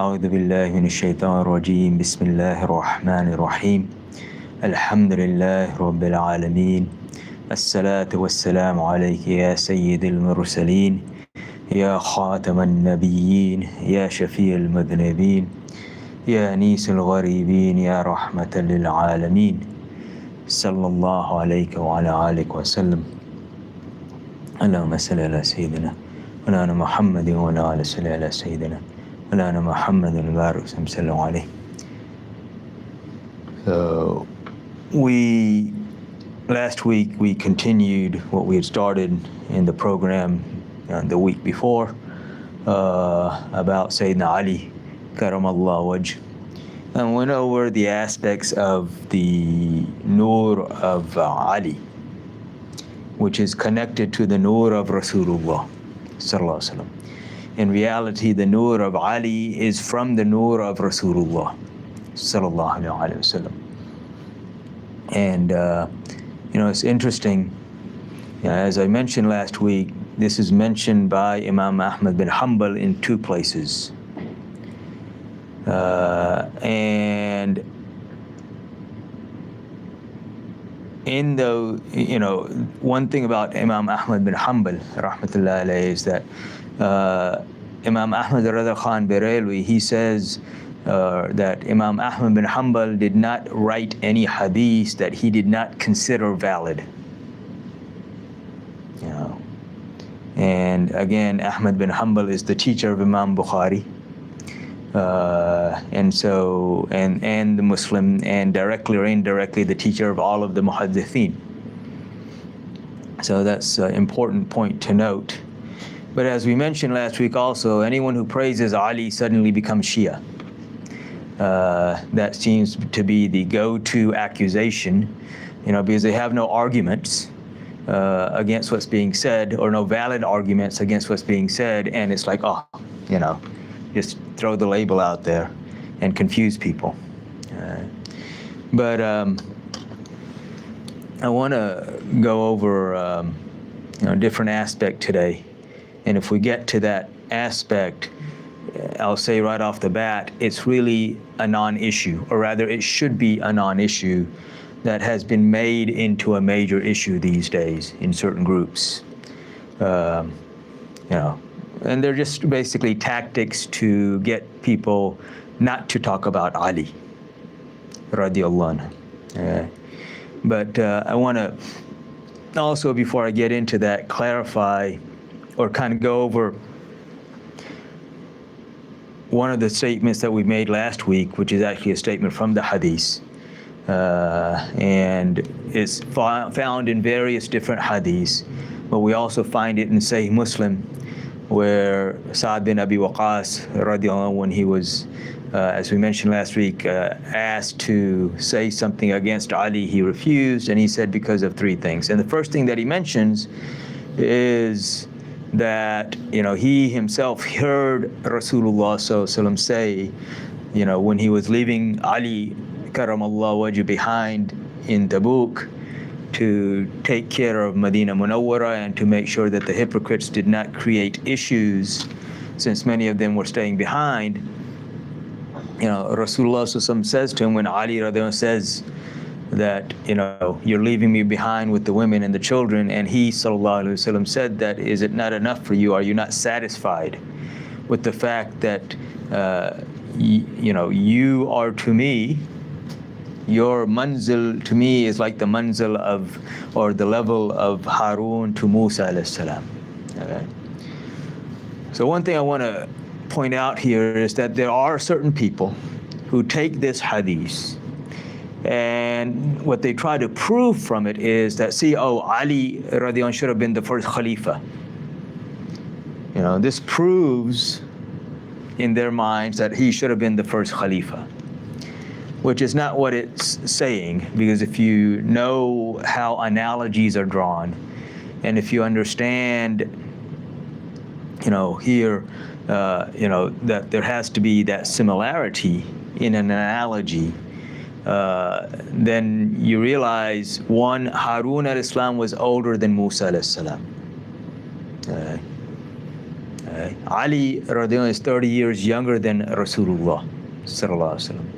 أعوذ بالله من الشيطان الرجيم بسم الله الرحمن الرحيم الحمد لله رب العالمين الصلاة والسلام عليك يا سيد المرسلين يا خاتم النبيين يا شفيع المذنبين يا أنيس الغريبين يا رحمة للعالمين صلى الله عليك وعلى آلك وسلم اللهم صل على سيدنا وعلى محمد وعلى آل صل على سيدنا وعلى محمد وبارك وسلم عليه. So last week we continued what we had started in the program the week before about Sayyidina Ali Karamallah Wajh, and went over the aspects of the Nur of Ali, which is connected to the Nur of Rasulullah Sallallahu Alaihi Wasallam. In reality, the Nur of Ali is from the Nur of Rasulullah Sallallahu Alaihi Wasallam. And it's interesting, as I mentioned last week, this is mentioned by Imam Ahmad bin Hanbal in two places. And in the, one thing about Imam Ahmad bin Hanbal, rahmatullah alayhi, is that Imam Ahmad Rada Khan Berelwi, he says that Imam Ahmad bin Hanbal did not write any hadith that he did not consider valid. And again, Ahmad bin Hanbal is the teacher of Imam Bukhari. And the Muslim, and directly or indirectly the teacher of all of the muhaddithin. So that's an important point to note. But as we mentioned last week also, anyone who praises Ali suddenly becomes Shia. That seems to be the go-to accusation, because they have no arguments against what's being said, or no valid arguments against what's being said, and it's like, just throw the label out there and confuse people. But I want to go over a different aspect today. And if we get to that aspect, I'll say right off the bat, it's really a non-issue, or rather it should be a non-issue that has been made into a major issue these days in certain groups. And they're just basically tactics to get people not to talk about Ali, radiallahu anhu. But I want to also, before I get into that, clarify or kind of go over one of the statements that we made last week, which is actually a statement from the hadith. And it's found in various different hadiths, but we also find it in Sahih Muslim, where Sa'ad bin Abi Waqqas, radiallahu anhu, when he was, as we mentioned last week, asked to say something against Ali, he refused, and he said because of three things. And the first thing that he mentions is that, he himself heard Rasulullah Sallallahu Alaihi Wasallam say, when he was leaving Ali Karamallah Wajh behind in Tabuk, to take care of Medina Munawwara and to make sure that the hypocrites did not create issues, since many of them were staying behind. Rasulullah says to him, when Ali says that, you're leaving me behind with the women and the children, and he sallallahu alaihi wasallam said that, is it not enough for you? Are you not satisfied with the fact that you are to me, your manzil to me is like the manzil of, or the level of Harun to Musa alayhi salam. Okay. So one thing I want to point out here is that there are certain people who take this hadith, and what they try to prove from it is that, Ali radiallahu anhu should have been the first Khalifa. This proves in their minds that he should have been the first Khalifa, which is not what it's saying, because if you know how analogies are drawn, and if you understand, here, that there has to be that similarity in an analogy, then you realize, one, Harun al-Islam was older than Musa al-Salam. Ali radiallahu anhu is 30 years younger than Rasulullah sallallahu alaihi wasallam.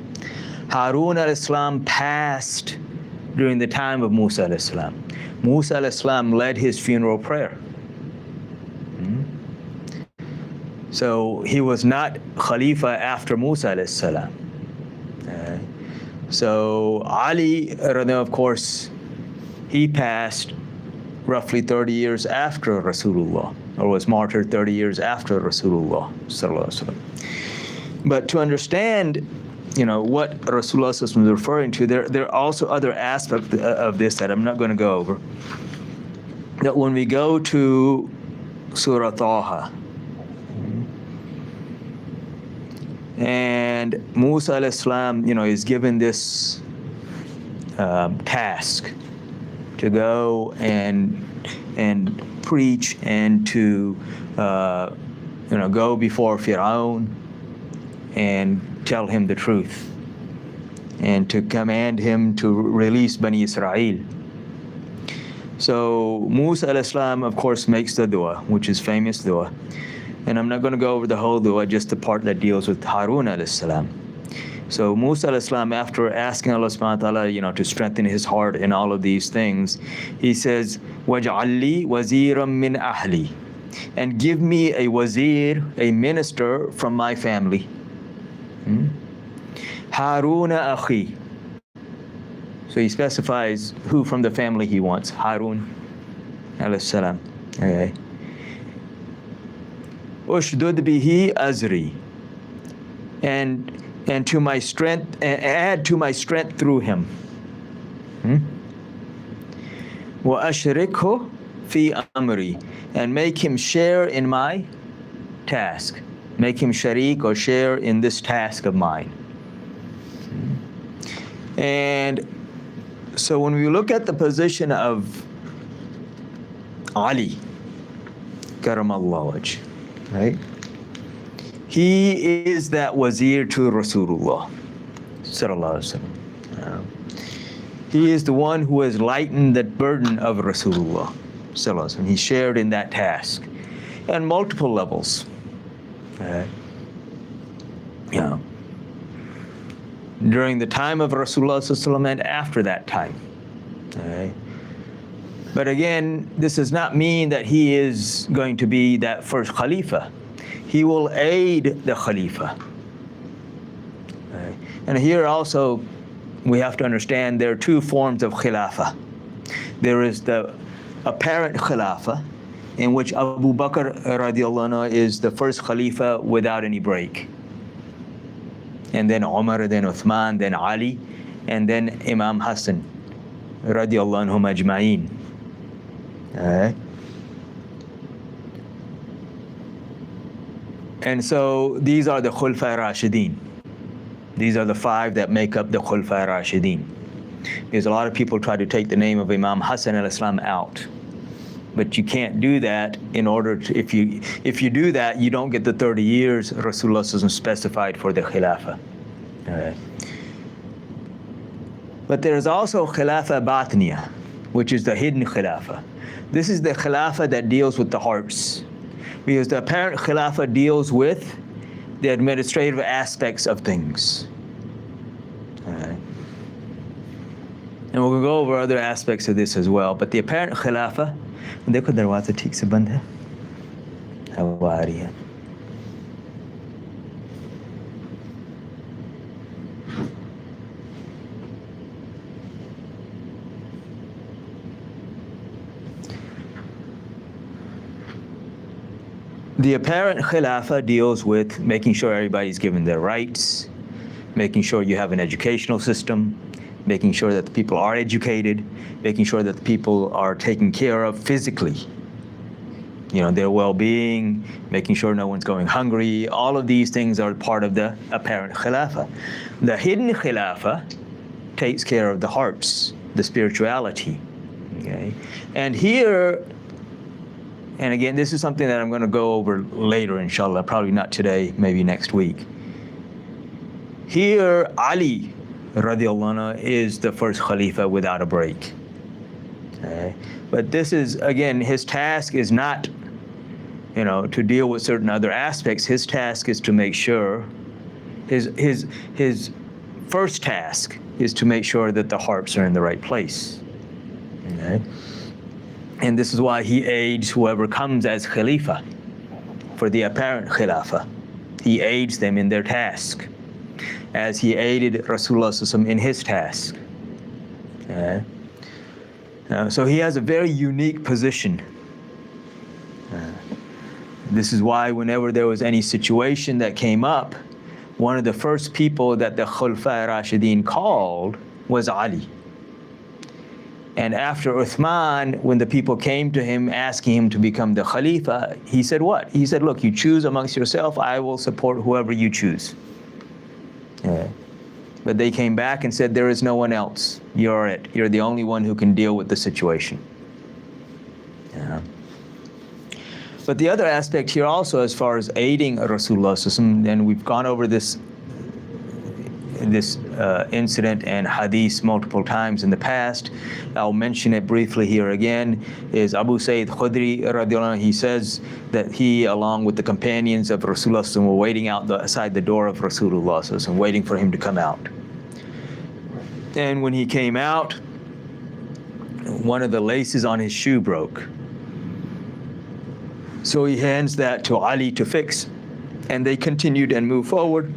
Harun al-Islam passed during the time of Musa al-Islam. Musa al-Islam led his funeral prayer. So he was not Khalifa after Musa al-Salam. So Ali, of course, he passed roughly 30 years after Rasulullah, or was martyred 30 years after Rasulullah sallallahu alaihi wasallam. But to understand, what Rasulullah was referring to, there are also other aspects of this that I'm not going to go over. That when we go to Surah Taha, and Musa al-Islam, is given this task to go and preach and to go before Fir'aun and tell him the truth and to command him to release Bani Israel. So Musa al-Islam, of course, makes the dua, which is famous dua. And I'm not going to go over the whole dua, just the part that deals with Harun al-Salam. So Musa al-Islam, after asking Allah subhanahu wa ta'ala, to strengthen his heart in all of these things, he says, وَاجْعَلْ لِي وَزِيرًا مِّنْ أَهْلِي, and give me a wazir, a minister from my family. Haruna akhi. So he specifies who from the family he wants. Harun al-Salam. Okay. Ushdud bihi azri, and to my strength, add to my strength through him. Wa ashrikhu fi amri, and make him share in my task. Make him sharik, or share in this task of mine. And so when we look at the position of Ali, karamallahu wajh, right? He is that wazir to Rasulullah sallallahu alaihi wasallam. He is the one who has lightened the burden of Rasulullah sallallahu alaihi wasallam. He shared in that task on multiple levels. During the time of Rasulullah sallallahu alaihi wasallam and after that time. But again, this does not mean that he is going to be that first Khalifa. He will aid the Khalifa. And here also, we have to understand there are two forms of Khilafah. There is the apparent Khilafah, in which Abu Bakr radiallahu anhu is the first Khalifa without any break. And then Umar, then Uthman, then Ali, and then Imam Hassan radiallahu anhum ajma'een. And so these are the Khulfa Rashidin. These are the five that make up the Khulfa Rashidin. Because a lot of people try to take the name of Imam Hassan al-Islam out. But you can't do that in order to, if you do that, you don't get the 30 years Rasulullah specified for the Khilafah. But there's also Khilafah Batniya, which is the hidden Khilafah. This is the Khilafah that deals with the hearts. Because the apparent Khilafah deals with the administrative aspects of things. And we'll go over other aspects of this as well. But the apparent Khilafah, देखो दरवाज़ा ठीक से बंद है, हवा आ रही है. The apparent Khilafah deals with making sure everybody's given their rights, making sure you have an educational system, making sure that the people are educated, making sure that the people are taken care of physically, their well-being, making sure no one's going hungry. All of these things are part of the apparent Khilafah. The hidden Khilafah takes care of the hearts, the spirituality. And here, and again, this is something that I'm going to go over later, inshallah, probably not today, maybe next week. Here, Ali radiallahu anhu is the first Khalifa without a break. But this is, again, his task is not to deal with certain other aspects, his task is to make sure, his first task is to make sure that the hearts are in the right place. Okay? And this is why he aids whoever comes as Khalifa for the apparent Khilafah. He aids them in their task, as he aided Rasulullah sallallahu alaihi wasallam in his task. Okay? So he has a very unique position. This is why whenever there was any situation that came up, one of the first people that the Khulafa Rashidin called was Ali. And after Uthman, when the people came to him asking him to become the Khalifa, he said what? He said, look, you choose amongst yourself, I will support whoever you choose. Yeah. But they came back and said, there is no one else. You're it. You're the only one who can deal with the situation. Yeah. But the other aspect here also, as far as aiding Rasulullah, and we've gone over this incident and hadith multiple times in the past. I'll mention it briefly here again, is Abu Sayyid Khudri radiallahu anhu. He says that he, along with the companions of Rasulullah, were waiting outside the door of Rasulullah, waiting for him to come out. And when he came out, one of the laces on his shoe broke. So he hands that to Ali to fix, and they continued and moved forward.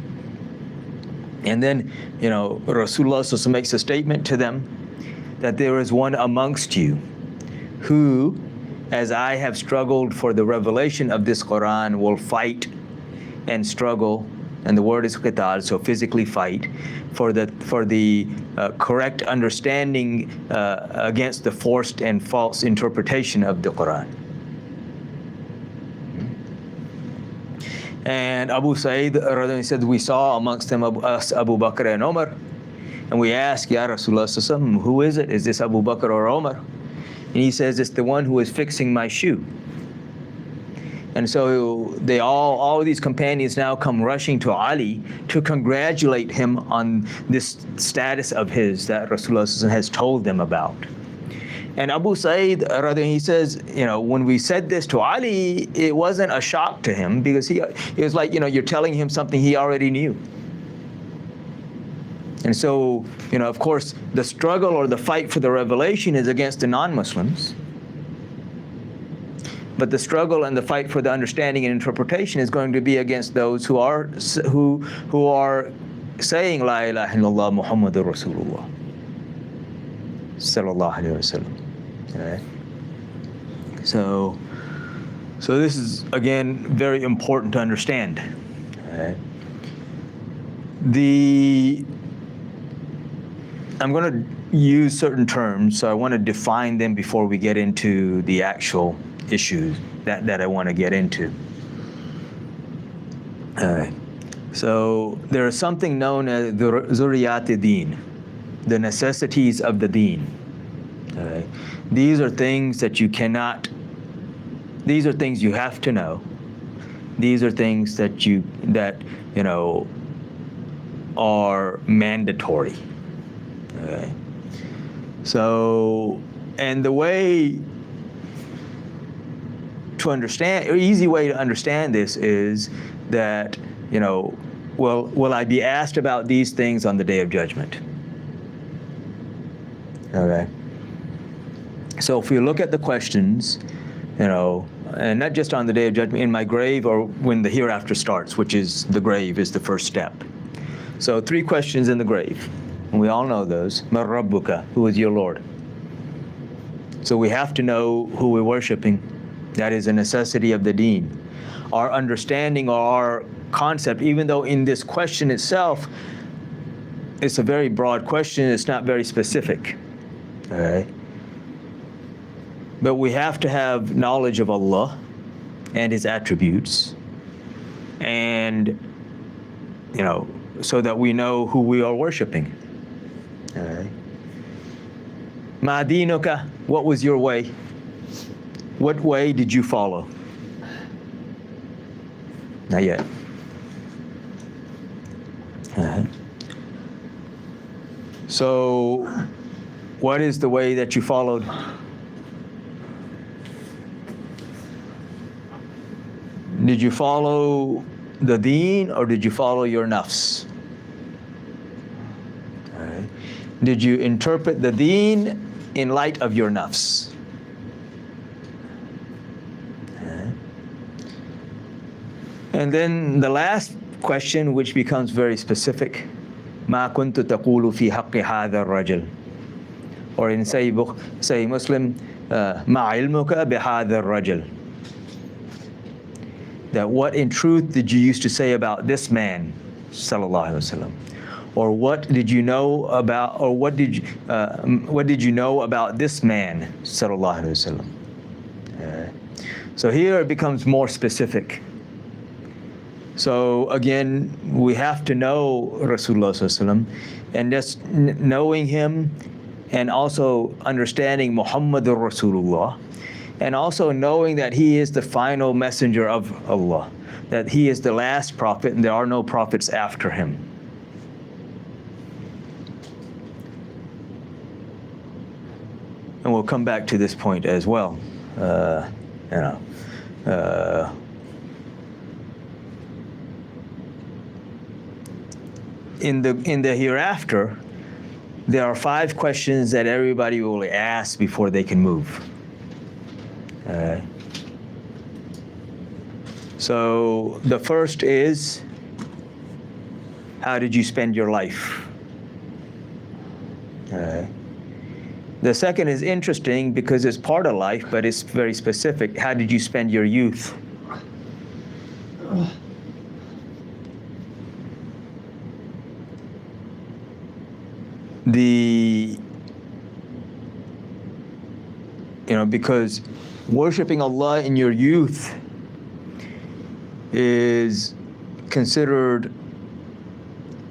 And then, Rasulullah makes a statement to them that there is one amongst you who, as I have struggled for the revelation of this Quran, will fight and struggle, and the word is qital, so physically fight, for the correct understanding against the forced and false interpretation of the Quran. And Abu Sa'id said, we saw amongst them us Abu Bakr and Umar. And we asked, Ya Rasulullah, who is it? Is this Abu Bakr or Umar? And he says, it's the one who is fixing my shoe. And so they all of these companions now come rushing to Ali to congratulate him on this status of his that Rasulullah has told them about. And Abu Sa'id, he says, when we said this to Ali, it wasn't a shock to him, because it was like, you're telling him something he already knew. And so, of course, the struggle or the fight for the revelation is against the non-Muslims. But the struggle and the fight for the understanding and interpretation is going to be against those who are saying La ilaha illallah Muhammadur Rasulullah sallallahu alaihi wasallam. Okay. So this is, again, very important to understand. Okay. I'm going to use certain terms, so I want to define them before we get into the actual issues that I want to get into. So there is something known as the Zuriyat-e-Din, the necessities of the Deen. These are things that you cannot, these are things you have to know. These are things that are mandatory. Okay. So, and the way to understand, or easy way to understand this is that, will I be asked about these things on the Day of Judgment? Okay. So if we look at the questions, and not just on the Day of Judgment, in my grave or when the hereafter starts, which is the grave is the first step. So 3 questions in the grave, and we all know those. Ma Rabbuka, who is your Lord? So we have to know who we're worshiping. That is a necessity of the Deen. Our understanding or our concept, even though in this question itself, it's a very broad question, it's not very specific. All right. But we have to have knowledge of Allah and His attributes, and so that we know who we are worshiping. All right. Ma dinuka, what was your way? What way did you follow? Not yet. All right. So, what is the way that you followed? Did you follow the deen or did you follow your nafs? All right. Did you interpret the deen in light of your nafs? All right. And then the last question, which becomes very specific, ما كنت تقول في حق هذا الرجل, or in say Muslim, ما علمك بهذا الرجل, that what in truth did you used to say about this man, sallallahu alaihi wasallam, or what did you know about, or what did you know about this man, sallallahu alaihi wasallam. So here it becomes more specific. So again, we have to know Rasulullah sallallahu alaihi wasallam, and just knowing him, and also understanding Muhammadur Rasulullah, and also knowing that he is the final messenger of Allah, that he is the last prophet and there are no prophets after him. And we'll come back to this point as well. In the hereafter, there are 5 questions that everybody will ask before they can move. So the first is, how did you spend your life? The second is interesting because it's part of life, but it's very specific. How did you spend your youth? Because worshiping Allah in your youth is considered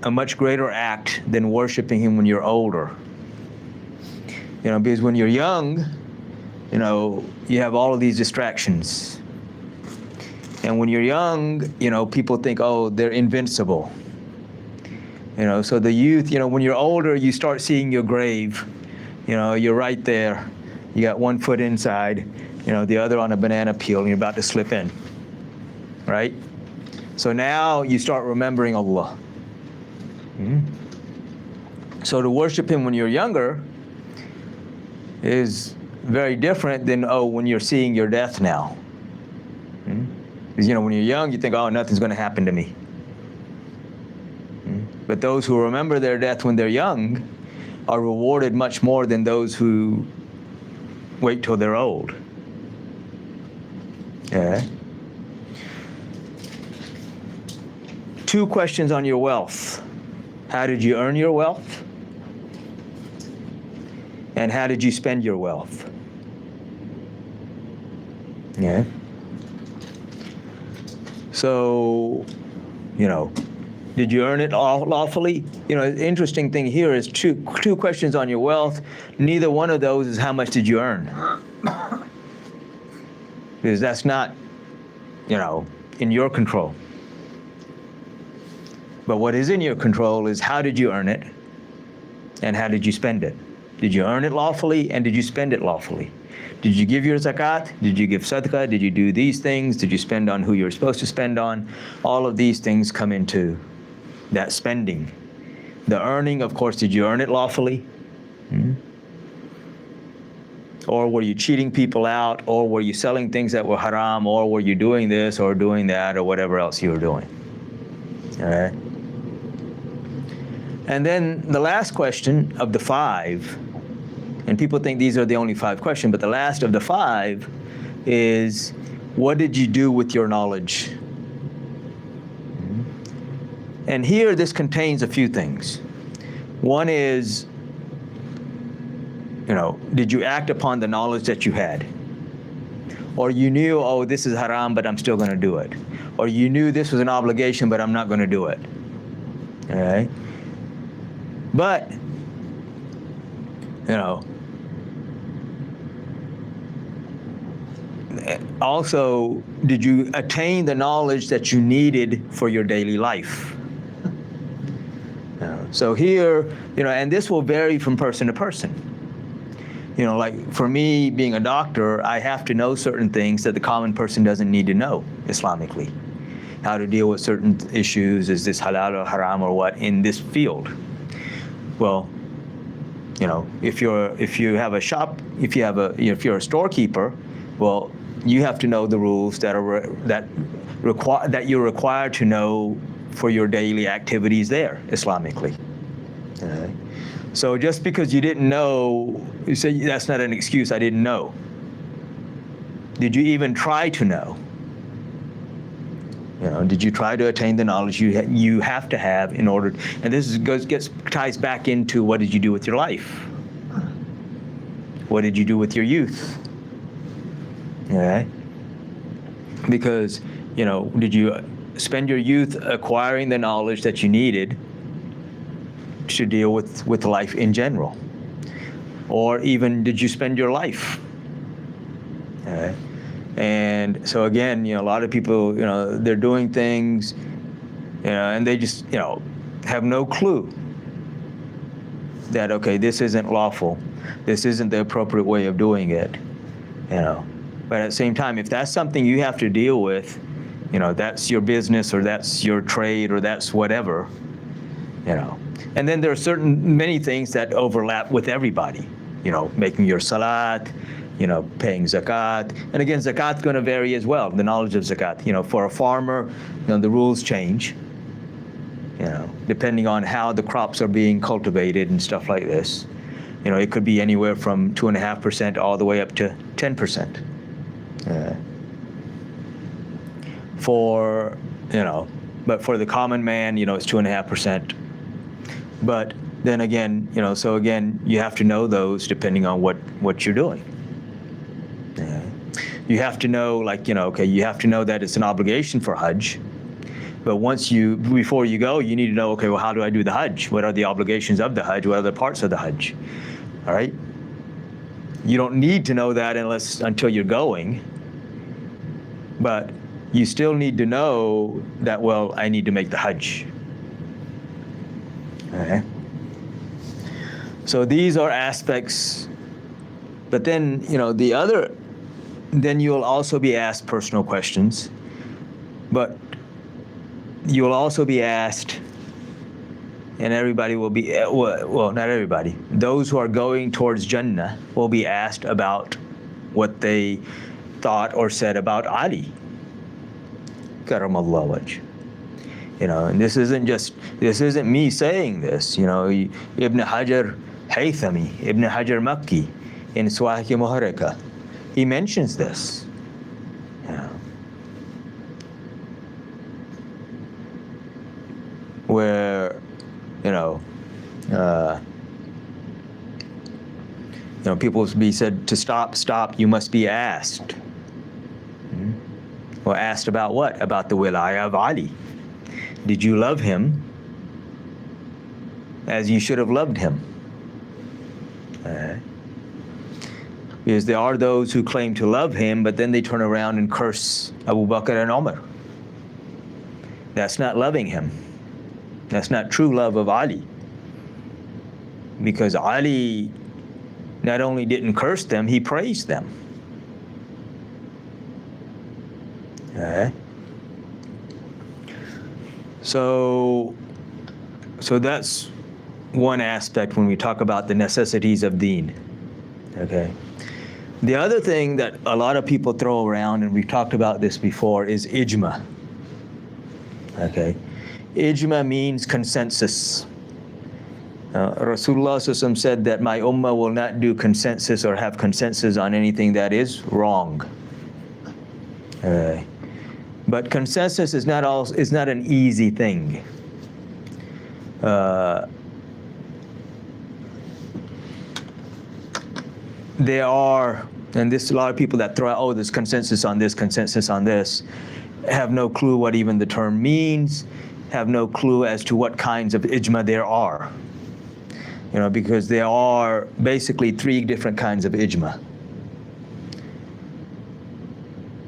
a much greater act than worshiping him when you're older. Because when you're young, you have all of these distractions. And when you're young, people think, oh, they're invincible. So the youth, when you're older, you start seeing your grave. You're right there. You got one foot inside, the other on a banana peel, and you're about to slip in, right? So now you start remembering Allah. So to worship him when you're younger is very different than, when you're seeing your death now. Because, when you're young, you think, oh, nothing's going to happen to me. But those who remember their death when they're young are rewarded much more than those who wait till they're old. Yeah. 2 questions on your wealth. How did you earn your wealth? And how did you spend your wealth? Yeah. So, did you earn it lawfully? The interesting thing here is two questions on your wealth. Neither one of those is how much did you earn? Because that's not, in your control. But what is in your control is how did you earn it and how did you spend it? Did you earn it lawfully and did you spend it lawfully? Did you give your zakat? Did you give sadaqah? Did you do these things? Did you spend on who you're supposed to spend on? All of these things come into that spending. The earning, of course, did you earn it lawfully? Or were you cheating people out? Or were you selling things that were haram? Or were you doing this or doing that or whatever else you were doing? All right. And then the last question of the 5, and people think these are the only 5 questions, but the last of the 5 is, what did you do with your knowledge? And here this contains a few things. One is, did you act upon the knowledge that you had? Or you knew, oh, this is haram, but I'm still going to do it. Or you knew this was an obligation, but I'm not going to do it. All right? But, also, did you attain the knowledge that you needed for your daily life? So here, and this will vary from person to person. Like for me, being a doctor, I have to know certain things that the common person doesn't need to know Islamically. How to deal with certain issues, is this halal or haram or what, in this field. Well, if you have a shop, if you're a storekeeper, well, you have to know the rules that you're required to know for your daily activities there, Islamically. Okay. So just because you didn't know, you say that's not an excuse, I didn't know. Did you even try to know? Did you try to attain the knowledge you have to have in order? And this ties back into, what did you do with your life? What did you do with your youth? Okay. Because did you spend your youth acquiring the knowledge that you needed to deal with life in general? Or even did you spend your life? Okay. And so again, a lot of people, they're doing things, and they just, have no clue that, okay, this isn't lawful. This isn't the appropriate way of doing it, But at the same time, if that's something you have to deal with, that's your business, or that's your trade, or that's whatever, And then there are many things that overlap with everybody, making your salat, paying zakat. And again, zakat's going to vary as well, the knowledge of zakat. For a farmer, the rules change, depending on how the crops are being cultivated and stuff like this. It could be anywhere from 2.5% all the way up to 10%. But for the common man, it's 2.5%. But then again, so again, you have to know those depending on what you're doing. You have to know, you have to know that it's an obligation for Hajj. But before you go, you need to know, okay, well, how do I do the Hajj? What are the obligations of the Hajj? What are the parts of the Hajj? All right? You don't need to know that until you're going. But you still need to know that, well, I need to make the Hajj. Okay? So these are aspects. But then, then you'll also be asked personal questions. But you'll also be asked, and everybody will be, well, not everybody, those who are going towards Jannah will be asked about what they thought or said about Ali. Karamallahu wajh. And this isn't me saying this. Ibn Hajar Haythami, Ibn Hajar Makki, in Suwahiki Muharrika, he mentions this. Where, people will be said to stop, you must be asked. Well, asked about what? About the wilayah of Ali. Did you love him as you should have loved him? Because there are those who claim to love him, but then they turn around and curse Abu Bakr and Umar. That's not loving him. That's not true love of Ali. Because Ali not only didn't curse them, he praised them. Okay. So that's one aspect when we talk about the necessities of deen. Okay. The other thing that a lot of people throw around, and we've talked about this before, is ijma. Okay. Ijma means consensus. Rasulullah SAW said that my ummah will not do consensus or have consensus on anything that is wrong. But consensus is not an easy thing. There are, and a lot of people that throw out, there's consensus on this, have no clue what even the term means, have no clue as to what kinds of ijma there are. Because there are basically 3 different kinds of ijma.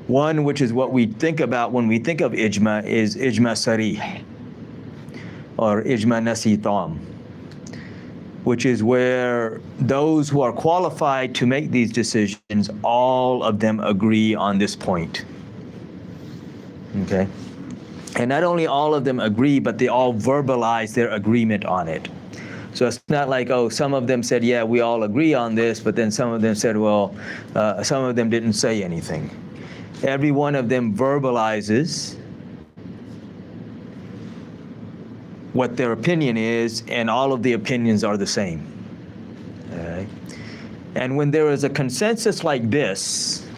One, which is what we think about when we think of ijma, is ijma sarih, or ijma nasi tam. which is where those who are qualified to make these decisions, all of them agree on this point. Okay? And not only all of them agree, but they all verbalize their agreement on it. So it's not like, oh, some of them said, yeah, we all agree on this, but then some of them said, well, some of them didn't say anything. Every one of them verbalizes what their opinion is, and all of the opinions are the same. All right? And when there is a consensus like this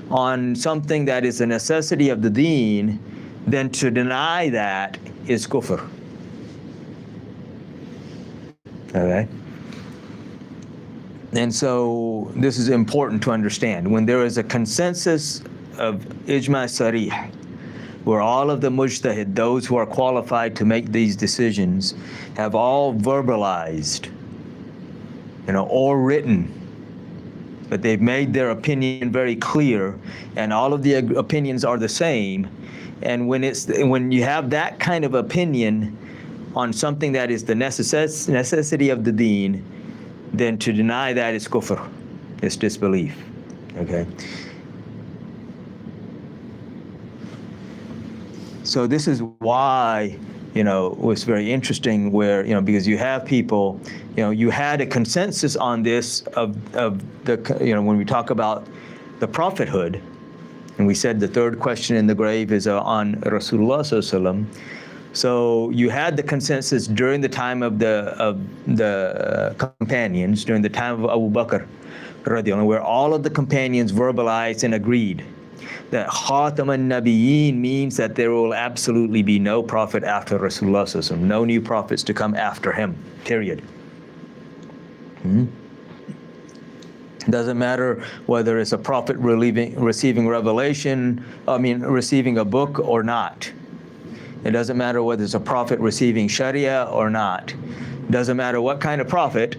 on something that is a necessity of the deen, then to deny that is kufr. Okay? And so this is important to understand. When there is a consensus of ijma sarih, where all of the mujtahid, those who are qualified to make these decisions, have all verbalized, or written, but they've made their opinion very clear, and all of the opinions are the same. And when you have that kind of opinion on something that is the necessity of the deen, then to deny that is kufr, it's disbelief. Okay. So this is why, it was very interesting where, because you have people, you had a consensus on this of the, when we talk about the prophethood, and we said the third question in the grave is on Rasulullah Sallallahu Alaihi Wasallam. So you had the consensus during the time of the companions, during the time of Abu Bakr, where all of the companions verbalized and agreed that Khatam al-Nabiyyin means that there will absolutely be no prophet after Rasulullah Sallallahu Alaihi Wasallam, no new prophets to come after him, period. Doesn't matter whether it's a prophet receiving revelation, receiving a book or not. It doesn't matter whether it's a prophet receiving Sharia or not. It doesn't matter what kind of prophet,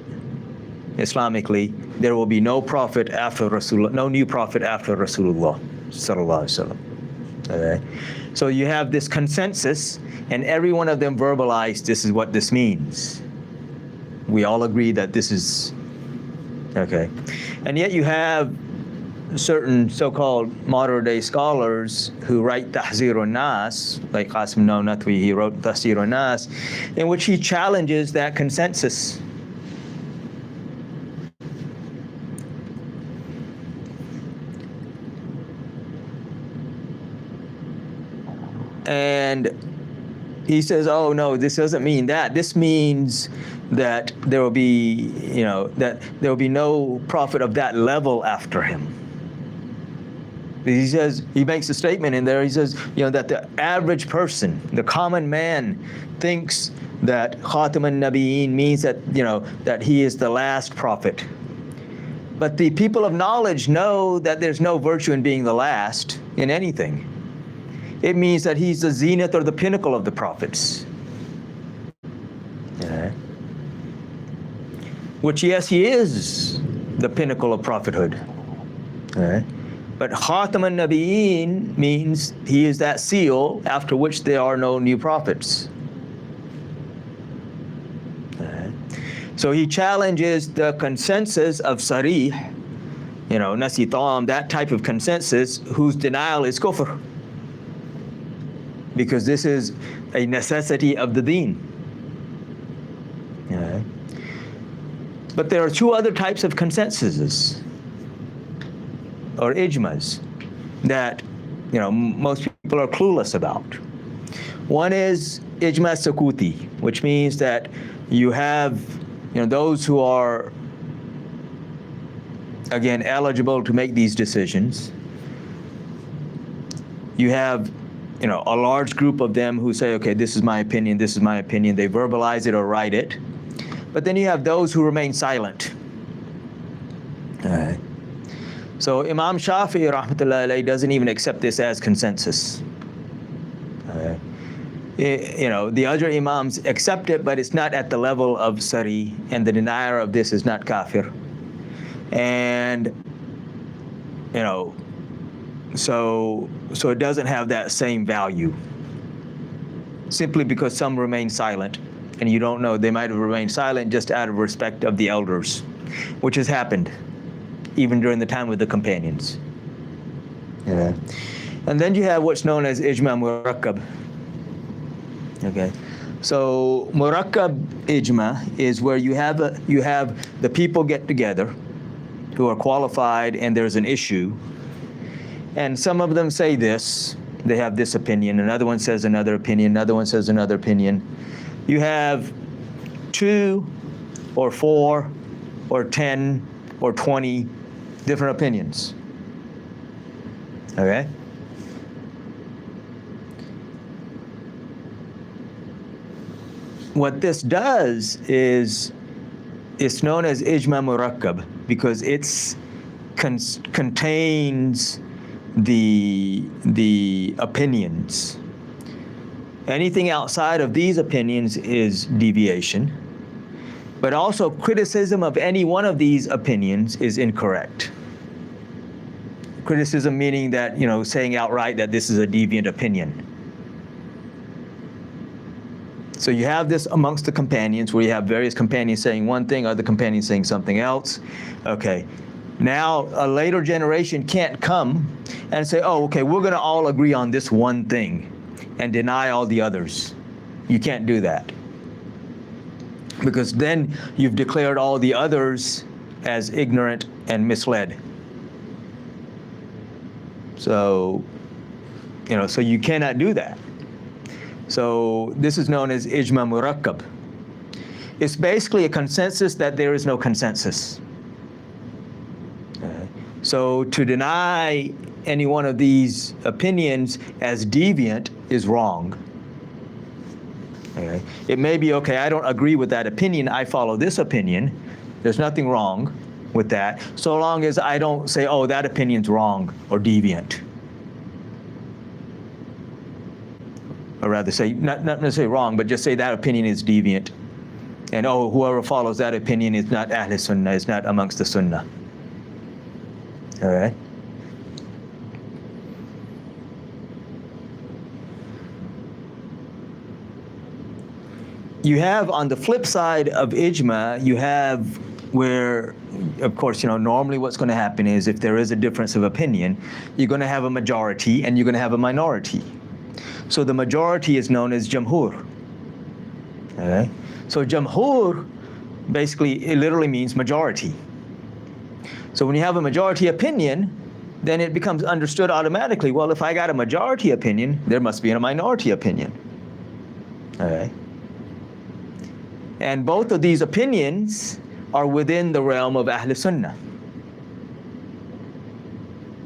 Islamically, there will be no prophet after Rasulullah, no new prophet after Rasulullah Sallallahu Alaihi Wasallam. Okay? So you have this consensus, and every one of them verbalized, this is what this means. We all agree that this is, okay. And yet you have certain so-called modern-day scholars who write Tahzir al-Nas, like Qasim Natwi, he wrote Tahzir al-Nas, in which he challenges that consensus. And he says, oh no, this doesn't mean that. This means that there will be, that there will be no prophet of that level after him. He says, he makes a statement in there, he says, that the average person, the common man, thinks that Khatam al-Nabiyyin means that, that he is the last prophet. But the people of knowledge know that there's no virtue in being the last in anything. It means that he's the zenith or the pinnacle of the prophets. Yeah. Which, yes, he is the pinnacle of prophethood. Yeah. But Khatam al-Nabiyyin means he is that seal after which there are no new prophets. Yeah. So he challenges the consensus of Sarih, Nasitam, that type of consensus, whose denial is kufr. Because this is a necessity of the deen. Yeah. But there are two other types of consensuses, or ijmas, that most people are clueless about. One is ijma sukuti, which means that you have those who are, again, eligible to make these decisions. You have a large group of them who say, okay, this is my opinion, this is my opinion. They verbalize it or write it. But then you have those who remain silent. All right. So Imam Shafi'i rahmatullahi alayhi doesn't even accept this as consensus. All right. The other Imams accept it, but it's not at the level of Sari, and the denier of this is not kafir. And, so it doesn't have that same value, simply because some remain silent and you don't know. They might have remained silent just out of respect of the elders, which has happened even during the time of the companions. Yeah. And then you have what's known as ijma murakkab. Okay. So murakkab ijma is where you have the people get together who are qualified and there's an issue. And some of them say this, they have this opinion, another one says another opinion, another one says another opinion. You have 2 or 4 or 10 or 20 different opinions. Okay? What this does is, it's known as ijma murakkab because it contains the opinions. Anything outside of these opinions is deviation, but also criticism of any one of these opinions is incorrect. Criticism meaning that, saying outright that this is a deviant opinion. So you have this amongst the companions where you have various companions saying one thing, other companions saying something else. Okay. Now a later generation can't come and say, oh, okay, we're going to all agree on this one thing and deny all the others. You can't do that. Because then you've declared all the others as ignorant and misled. So, so you cannot do that. So this is known as ijma murakkab. It's basically a consensus that there is no consensus. So to deny any one of these opinions as deviant is wrong. Okay. It may be, okay, I don't agree with that opinion, I follow this opinion. There's nothing wrong with that, so long as I don't say, oh, that opinion's wrong or deviant. Or rather say, not necessarily wrong, but just say that opinion is deviant. And oh, whoever follows that opinion is not Ahl Sunnah, is not amongst the Sunnah. All right. You have on the flip side of ijma, you have where, of course, normally what's going to happen is if there is a difference of opinion, you're going to have a majority and you're going to have a minority. So the majority is known as jamhur. Okay. So jamhur basically, it literally means majority. So when you have a majority opinion, then it becomes understood automatically, well, if I got a majority opinion, there must be a minority opinion. Okay. And both of these opinions are within the realm of Ahl Sunnah.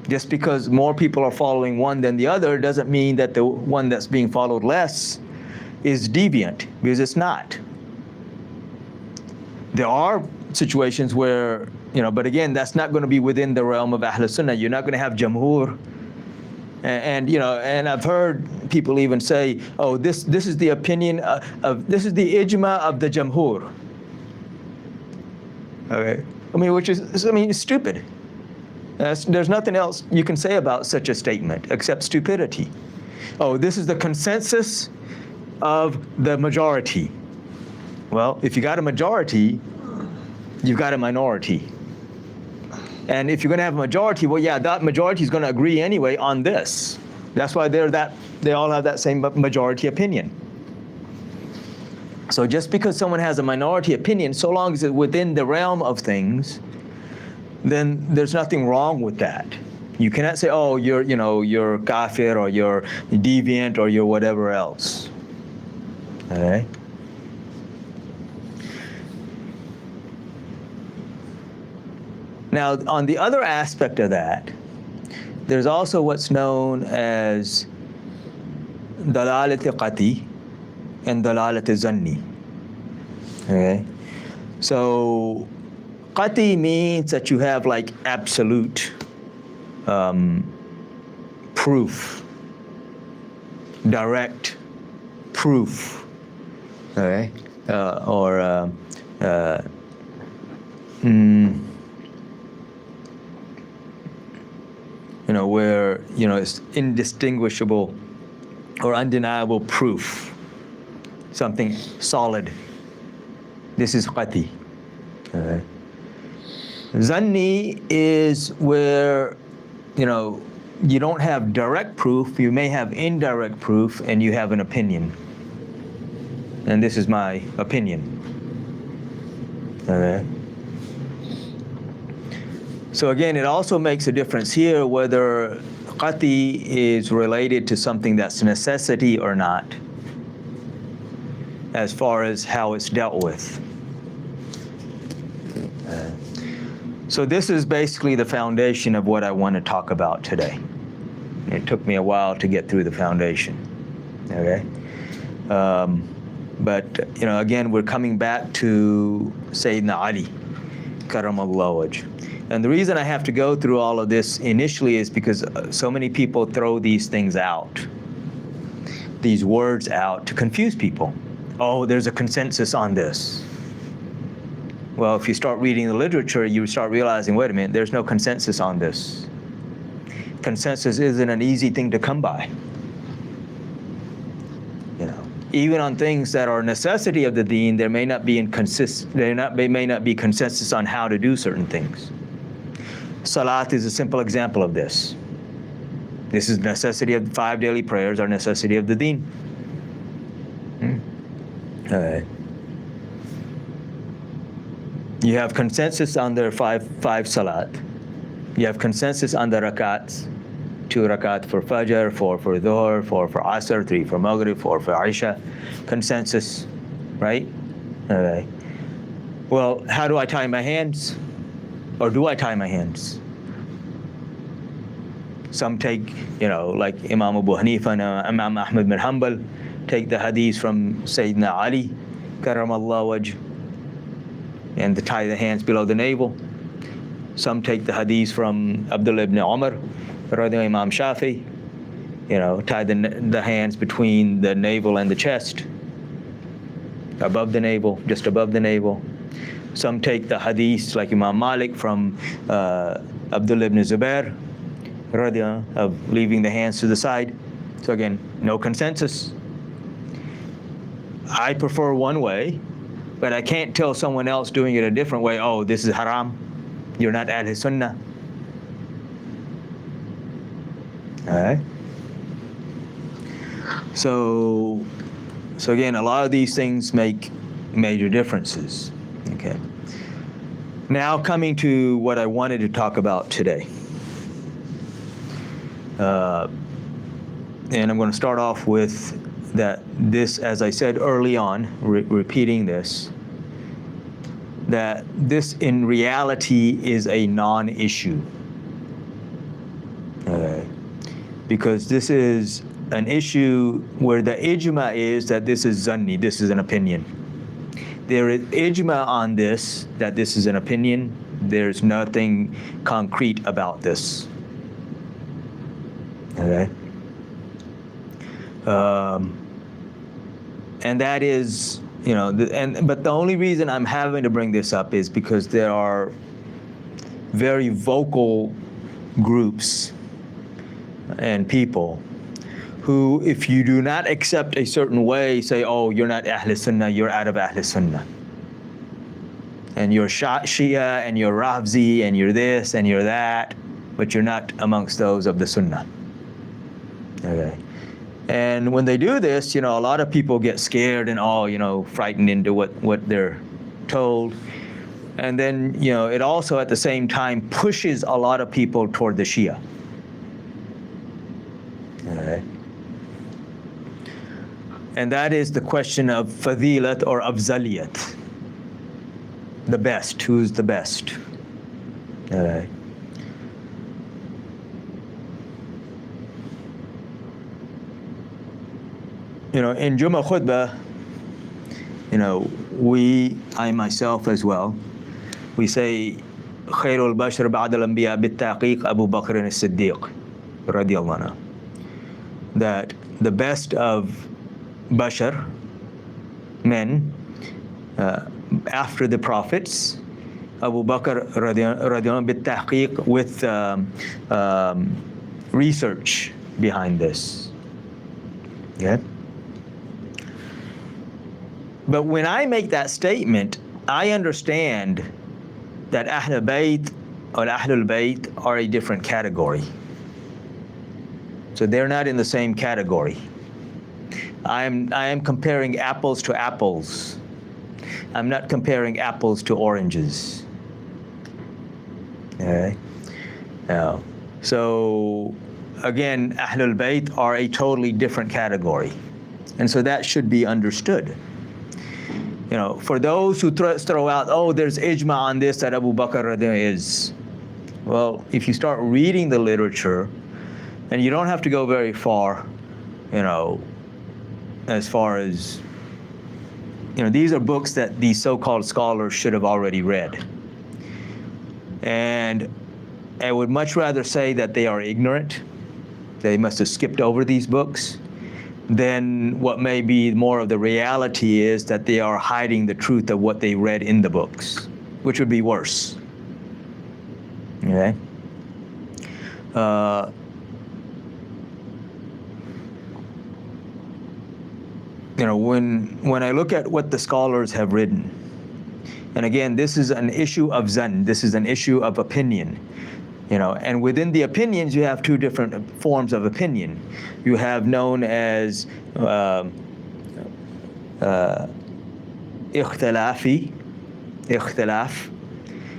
Just because more people are following one than the other doesn't mean that the one that's being followed less is deviant, because it's not. There are situations where, but again, that's not going to be within the realm of Ahl Sunnah. You're not going to have jamhur. And I've heard people even say, oh, this is the opinion this is the ijma of the jamhur. Okay. Which is, it's stupid. There's nothing else you can say about such a statement except stupidity. Oh, this is the consensus of the majority. Well, if you got a majority, you've got a minority. And if you're going to have a majority, well, yeah, that majority is going to agree anyway on this. That's why they all have that same majority opinion. So just because someone has a minority opinion, so long as it's within the realm of things, then there's nothing wrong with that. You cannot say, oh, you're kafir or you're deviant or you're whatever else. Okay? Now, on the other aspect of that, there's also what's known as dalalat qati and dalalat zanni. Okay? So, qati means that you have like absolute proof, direct proof, okay? Where, it's indistinguishable or undeniable proof. something solid. This is qati. Okay. Zanni is where, you don't have direct proof, you may have indirect proof, and you have an opinion. And this is my opinion. Okay. So again, it also makes a difference here whether qati is related to something that's necessity or not, as far as how it's dealt with. So this is basically the foundation of what I want to talk about today. It took me a while to get through the foundation. Okay. But again, we're coming back to Sayyidina Ali, Karamallahu wajh. And the reason I have to go through all of this initially is because so many people throw these things out, these words out to confuse people. Oh, there's a consensus on this. Well, if you start reading the literature, you start realizing, wait a minute, there's no consensus on this. Consensus isn't an easy thing to come by. Even on things that are necessity of the deen, there may not be consensus on how to do certain things. Salat is a simple example of this. This is necessity of 5 daily prayers, are necessity of the deen. All right. You have consensus on the five salat. You have consensus on the rakats. 2 rakat for Fajr, 4 for Dhuhr, 4 for Asr, 3 for Maghrib, 4 for Isha. Consensus, right? All right. Well, how do I tie my hands? Or do I tie my hands? Some take, like Imam Abu Hanifa and Imam Ahmad bin Hanbal, take the hadith from Sayyidina Ali, Karamallahu wajh, and to tie the hands below the navel. Some take the hadith from Abdullah ibn Umar, Imam Shafi, tie the hands between the navel and the chest, above the navel, just above the navel. Some take the hadith like Imam Malik from Abdullah ibn Zubair, of leaving the hands to the side. So again, no consensus. I prefer one way, but I can't tell someone else doing it a different way, oh, this is haram, you're not Ahl Sunnah. All right. So again, a lot of these things make major differences. Okay. Now coming to what I wanted to talk about today. And I'm going to start off with that this, as I said early on, repeating this, that this in reality is a non-issue. Because this is an issue where the ijma is that this is zanni, this is an opinion. There is ijma on this, that this is an opinion. There's nothing concrete about this. Okay. And that is, but the only reason I'm having to bring this up is because there are very vocal groups and people who, if you do not accept a certain way, say, oh, you're not Ahl Sunnah, you're out of Ahl Sunnah. And you're Shia, and you're Rafzi, and you're this, and you're that, but you're not amongst those of the Sunnah. Okay. And when they do this, a lot of people get scared and frightened into what they're told. And then, it also at the same time pushes a lot of people toward the Shia. Okay. And that is the question of fadilat or afzaliyat. The best, who's the best? Okay. In Jummah khutbah, I myself as well, we say, خير البشر بعد الأنبياء بالتحقيق أبو بكر الصديق رضي الله عنه. That the best of bashar, men, after the prophets, Abu Bakr radiallahu بالتحقيق, with research behind this. Yeah. But when I make that statement, I understand that Ahlul Bayt or Ahlul Bayt are a different category. So they're not in the same category. I am comparing apples to apples. I'm not comparing apples to oranges. Okay? Now, so again, Ahlul Bayt are a totally different category. And so that should be understood. You know, for those who throw out, oh, there's ijma on this that Abu Bakr is. Well, if you start reading the literature, and you don't have to go very far, you know, as far as, you know, these are books that these so-called scholars should have already read. And I would much rather say that they are ignorant, they must have skipped over these books, than what may be more of the reality is that they are hiding the truth of what they read in the books, which would be worse. Okay? You know, when I look at what the scholars have written, and again, this is an issue of zan, this is an issue of opinion. You know, and within the opinions, you have two different forms of opinion. You have known as ikhtilaf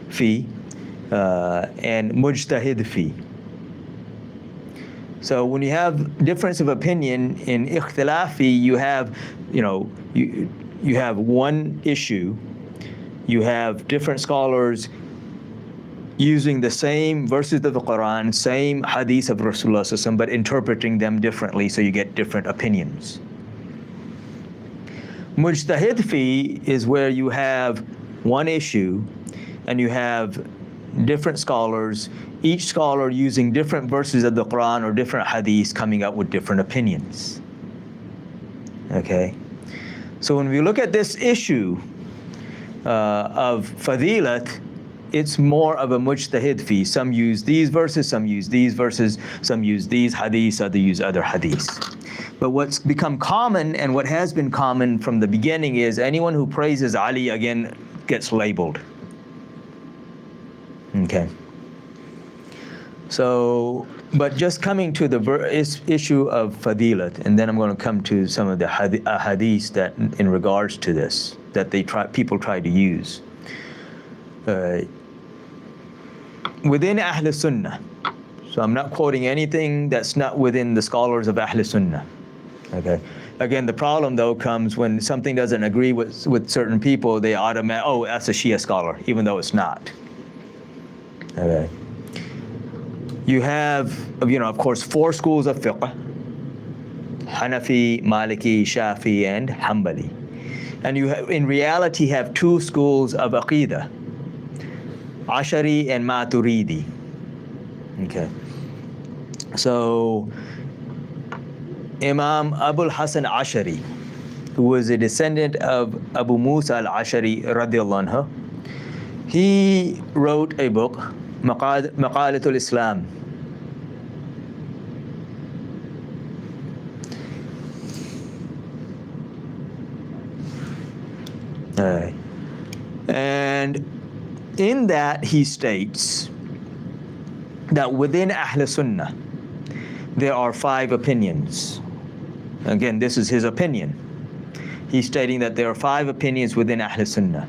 fi, and mujtahid fi. So when you have difference of opinion in ikhtilafi, you have, you know, you have one issue, you have different scholars using the same verses of the Quran, same hadith of Rasulullah sallallahu alaihi wasallam, but interpreting them differently, so you get different opinions. Mujtahid fi is where you have one issue and you have different scholars, each scholar using different verses of the Quran or different hadiths, coming up with different opinions. Okay? So when we look at this issue of fadilat, it's more of a mujtahid fi. Some use these verses, some use these verses, some use these hadiths, others use other hadiths. But what's become common, and what has been common from the beginning, is anyone who praises Ali, again, gets labeled. Okay. So, but just coming to the issue of fadilat, and then I'm going to come to some of the hadiths that, in regards to this, that people try to use. Within Ahl Sunnah, so I'm not quoting anything that's not within the scholars of Ahl Sunnah. Okay. Again, the problem though comes when something doesn't agree with certain people, they automatically, oh, that's a Shia scholar, even though it's not. Okay. You have, you know, of course, 4 schools of fiqh: Hanafi, Maliki, Shafi, and Hanbali. And you have, in reality, have 2 schools of aqidah: Ashari and Maturidi. Okay. So Imam Abul Hasan Ashari, who was a descendant of Abu Musa al-Ashari radiallahu anhu, he wrote a book, Maqalatul Islam. And in that he states that within Ahl Sunnah there are 5 opinions. Again, this is his opinion. He's stating that there are 5 opinions within Ahl Sunnah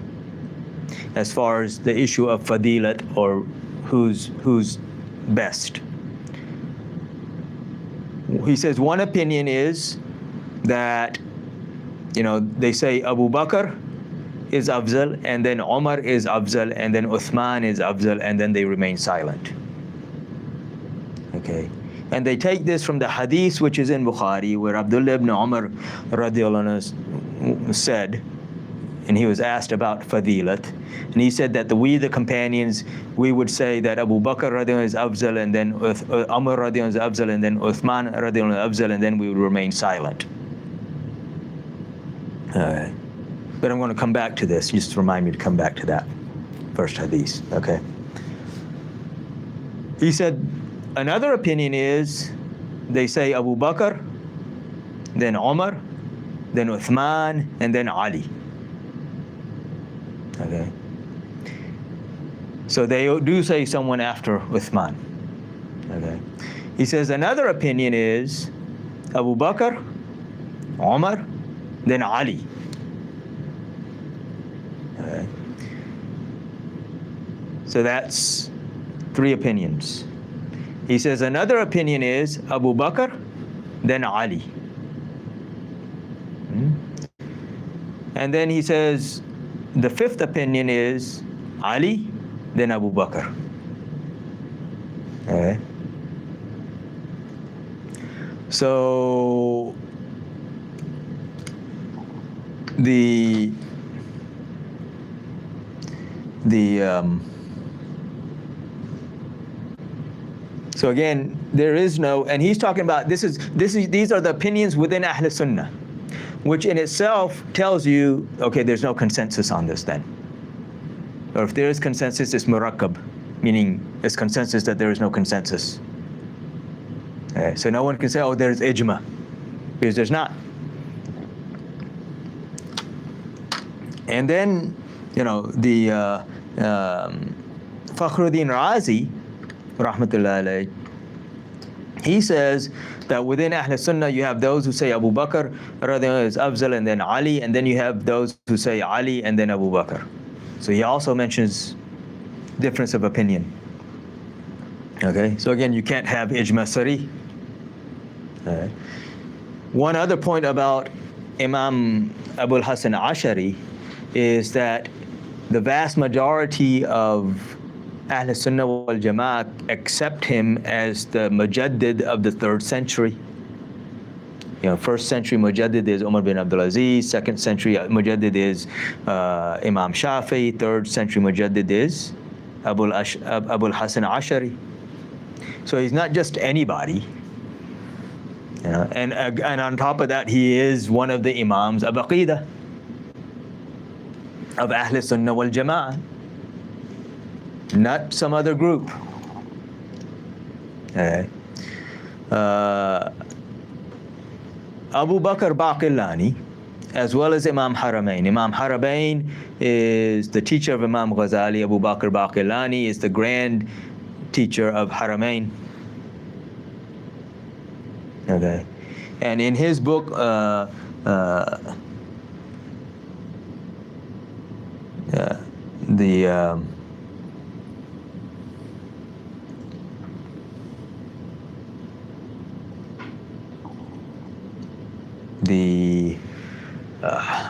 as far as the issue of fadilat, or who's best. He says one opinion is that, you know, they say Abu Bakr is afzal, and then Umar is afzal, and then Uthman is afzal, and then they remain silent. Okay. And they take this from the hadith which is in Bukhari, where Abdullah ibn Umar radiallahu anhu said, and he was asked about fadilat, and he said that we, the companions, we would say that Abu Bakr radiallahu anhu is afzal, and then Umar radiallahu anhu is afzal, and then Uthman radiallahu anhu is afzal, and then we would remain silent. All right. But I'm going to come back to this. Just remind me to come back to that first hadith. Okay. He said another opinion is they say Abu Bakr, then Umar, then Uthman, and then Ali. Okay. So they do say someone after Uthman. Okay. He says another opinion is Abu Bakr, Umar, then Ali. Okay. So that's 3 opinions. He says another opinion is Abu Bakr, then Ali. And then he says the 5th opinion is Ali, then Abu Bakr. Okay. So so again, there is no, and he's talking about these are the opinions within Ahl Sunnah, which in itself tells you, okay, there's no consensus on this then. Or if there is consensus, it's murakkab, meaning it's consensus that there is no consensus. Okay, so no one can say, oh, there's ijma, because there's not. And then, the Fakhruddin Razi, rahmatullah alayh, he says that within Ahl Sunnah you have those who say Abu Bakr is Afzal and then Ali, and then you have those who say Ali and then Abu Bakr. So he also mentions difference of opinion. Okay, so again, you can't have ijma sari. Okay. One other point about Imam Abul Hasan Ashari is that the vast majority of Ahl Sunnah wal Jama'ah accept him as the Mujaddid of the 3rd century. 1st century Mujaddid is Umar bin Abdul Aziz, 2nd century Mujaddid is Imam Shafi, 3rd century Mujaddid is Abul Hasan Ashari. So he's not just anybody. And on top of that, he is one of the Imams of Aqidah of Ahl Sunnah wal Jama'ah, not some other group. Okay. Abu Bakr Baqillani, as well as Imam Haramain. Imam Haramain is the teacher of Imam Ghazali. Abu Bakr Baqillani is the grand teacher of Haramain. Okay. And in his book, I'm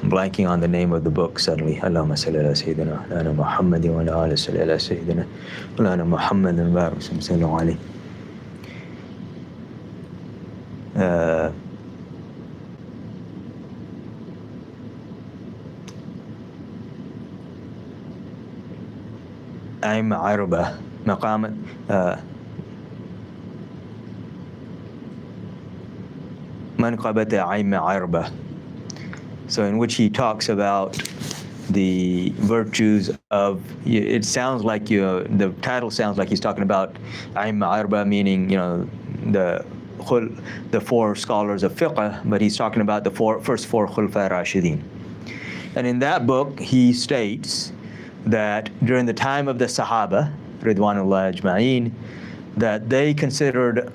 blanking on the name of the book suddenly. Allahumma salli ala Sayyidina ala Muhammadin wa ala salli ala Sayyidina wa ala Muhammadin wa ala sallallahu alayhi. I'm Arba, Maqamat. Manqabat Aim Arba. So in which he talks about the virtues of, it sounds like the title sounds like he's talking about Aim Arba, meaning the 4 scholars of fiqh, but he's talking about the first 4 Khulafā Rashidin. And in that book he states that during the time of the Sahaba, Ridwanullah Ajma'in, that they considered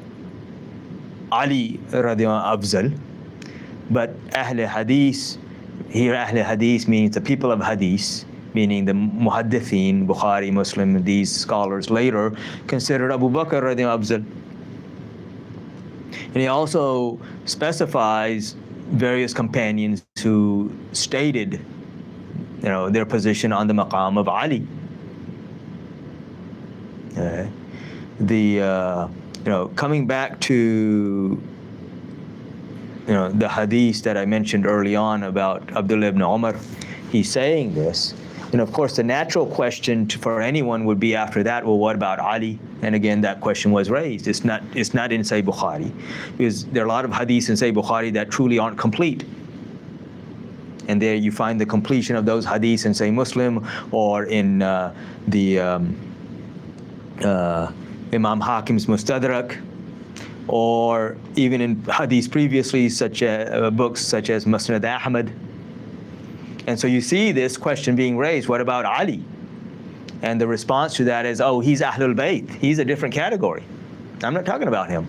Ali radiyallahu afzal, but Ahl Hadith, here Ahl Hadith means the people of Hadith, meaning the Muhaddithin, Bukhari, Muslim, these scholars later considered Abu Bakr radiyallahu afzal. And he also specifies various companions who stated their position on the maqam of Ali. Coming back to the hadith that I mentioned early on about Abdullah ibn Umar, he's saying this. And of course, the natural question for anyone would be after that, well, what about Ali? And again, that question was raised. It's not in Sahih Bukhari, because there are a lot of hadiths in Sahih Bukhari that truly aren't complete. And there you find the completion of those hadiths in Sahih Muslim or in Imam Hakim's Mustadrak, or even in hadiths previously, such as books such as Musnad Ahmad. And so you see this question being raised, what about Ali? And the response to that is, oh, he's Ahlul Bayt. He's a different category. I'm not talking about him.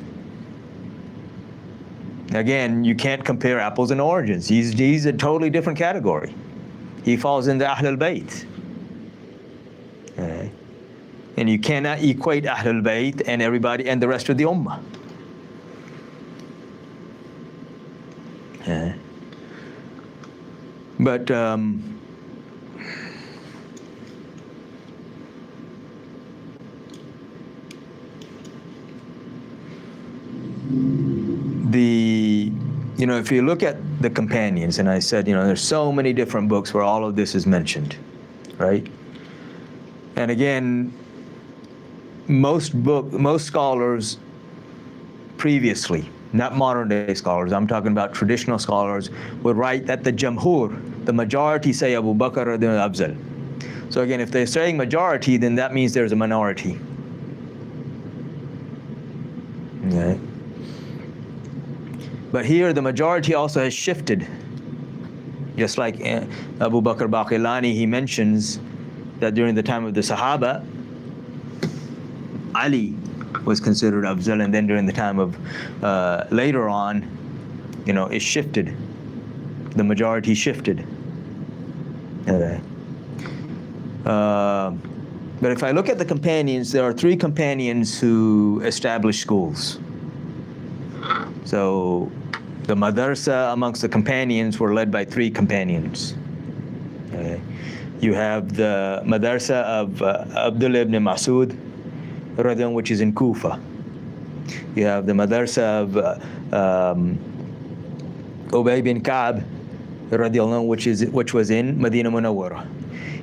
Again, you can't compare apples and oranges. He's a totally different category. He falls into Ahlul Bayt. Okay. And you cannot equate Ahlul Bayt and everybody and the rest of the Ummah. Okay. But if you look at the companions, and I said, there's so many different books where all of this is mentioned, right? And again, most scholars previously, not modern day scholars, I'm talking about traditional scholars, would write that the jamhur, the majority say Abu Bakr radiallahu afzal. So again, if they're saying majority, then that means there's a minority. Okay. But here the majority also has shifted. Just like Abu Bakr Baqillani, he mentions that during the time of the Sahaba, Ali was considered afzal, and then during the time of later on, it shifted. The majority shifted. Okay. But if I look at the companions, there are 3 companions who established schools. So the madrasa amongst the companions were led by 3 companions. Okay. You have the madrasa of Abdullah ibn Mas'ud, which is in Kufa. You have the madrasa of Ubay bin Ka'b, which was in Medina Munawwara.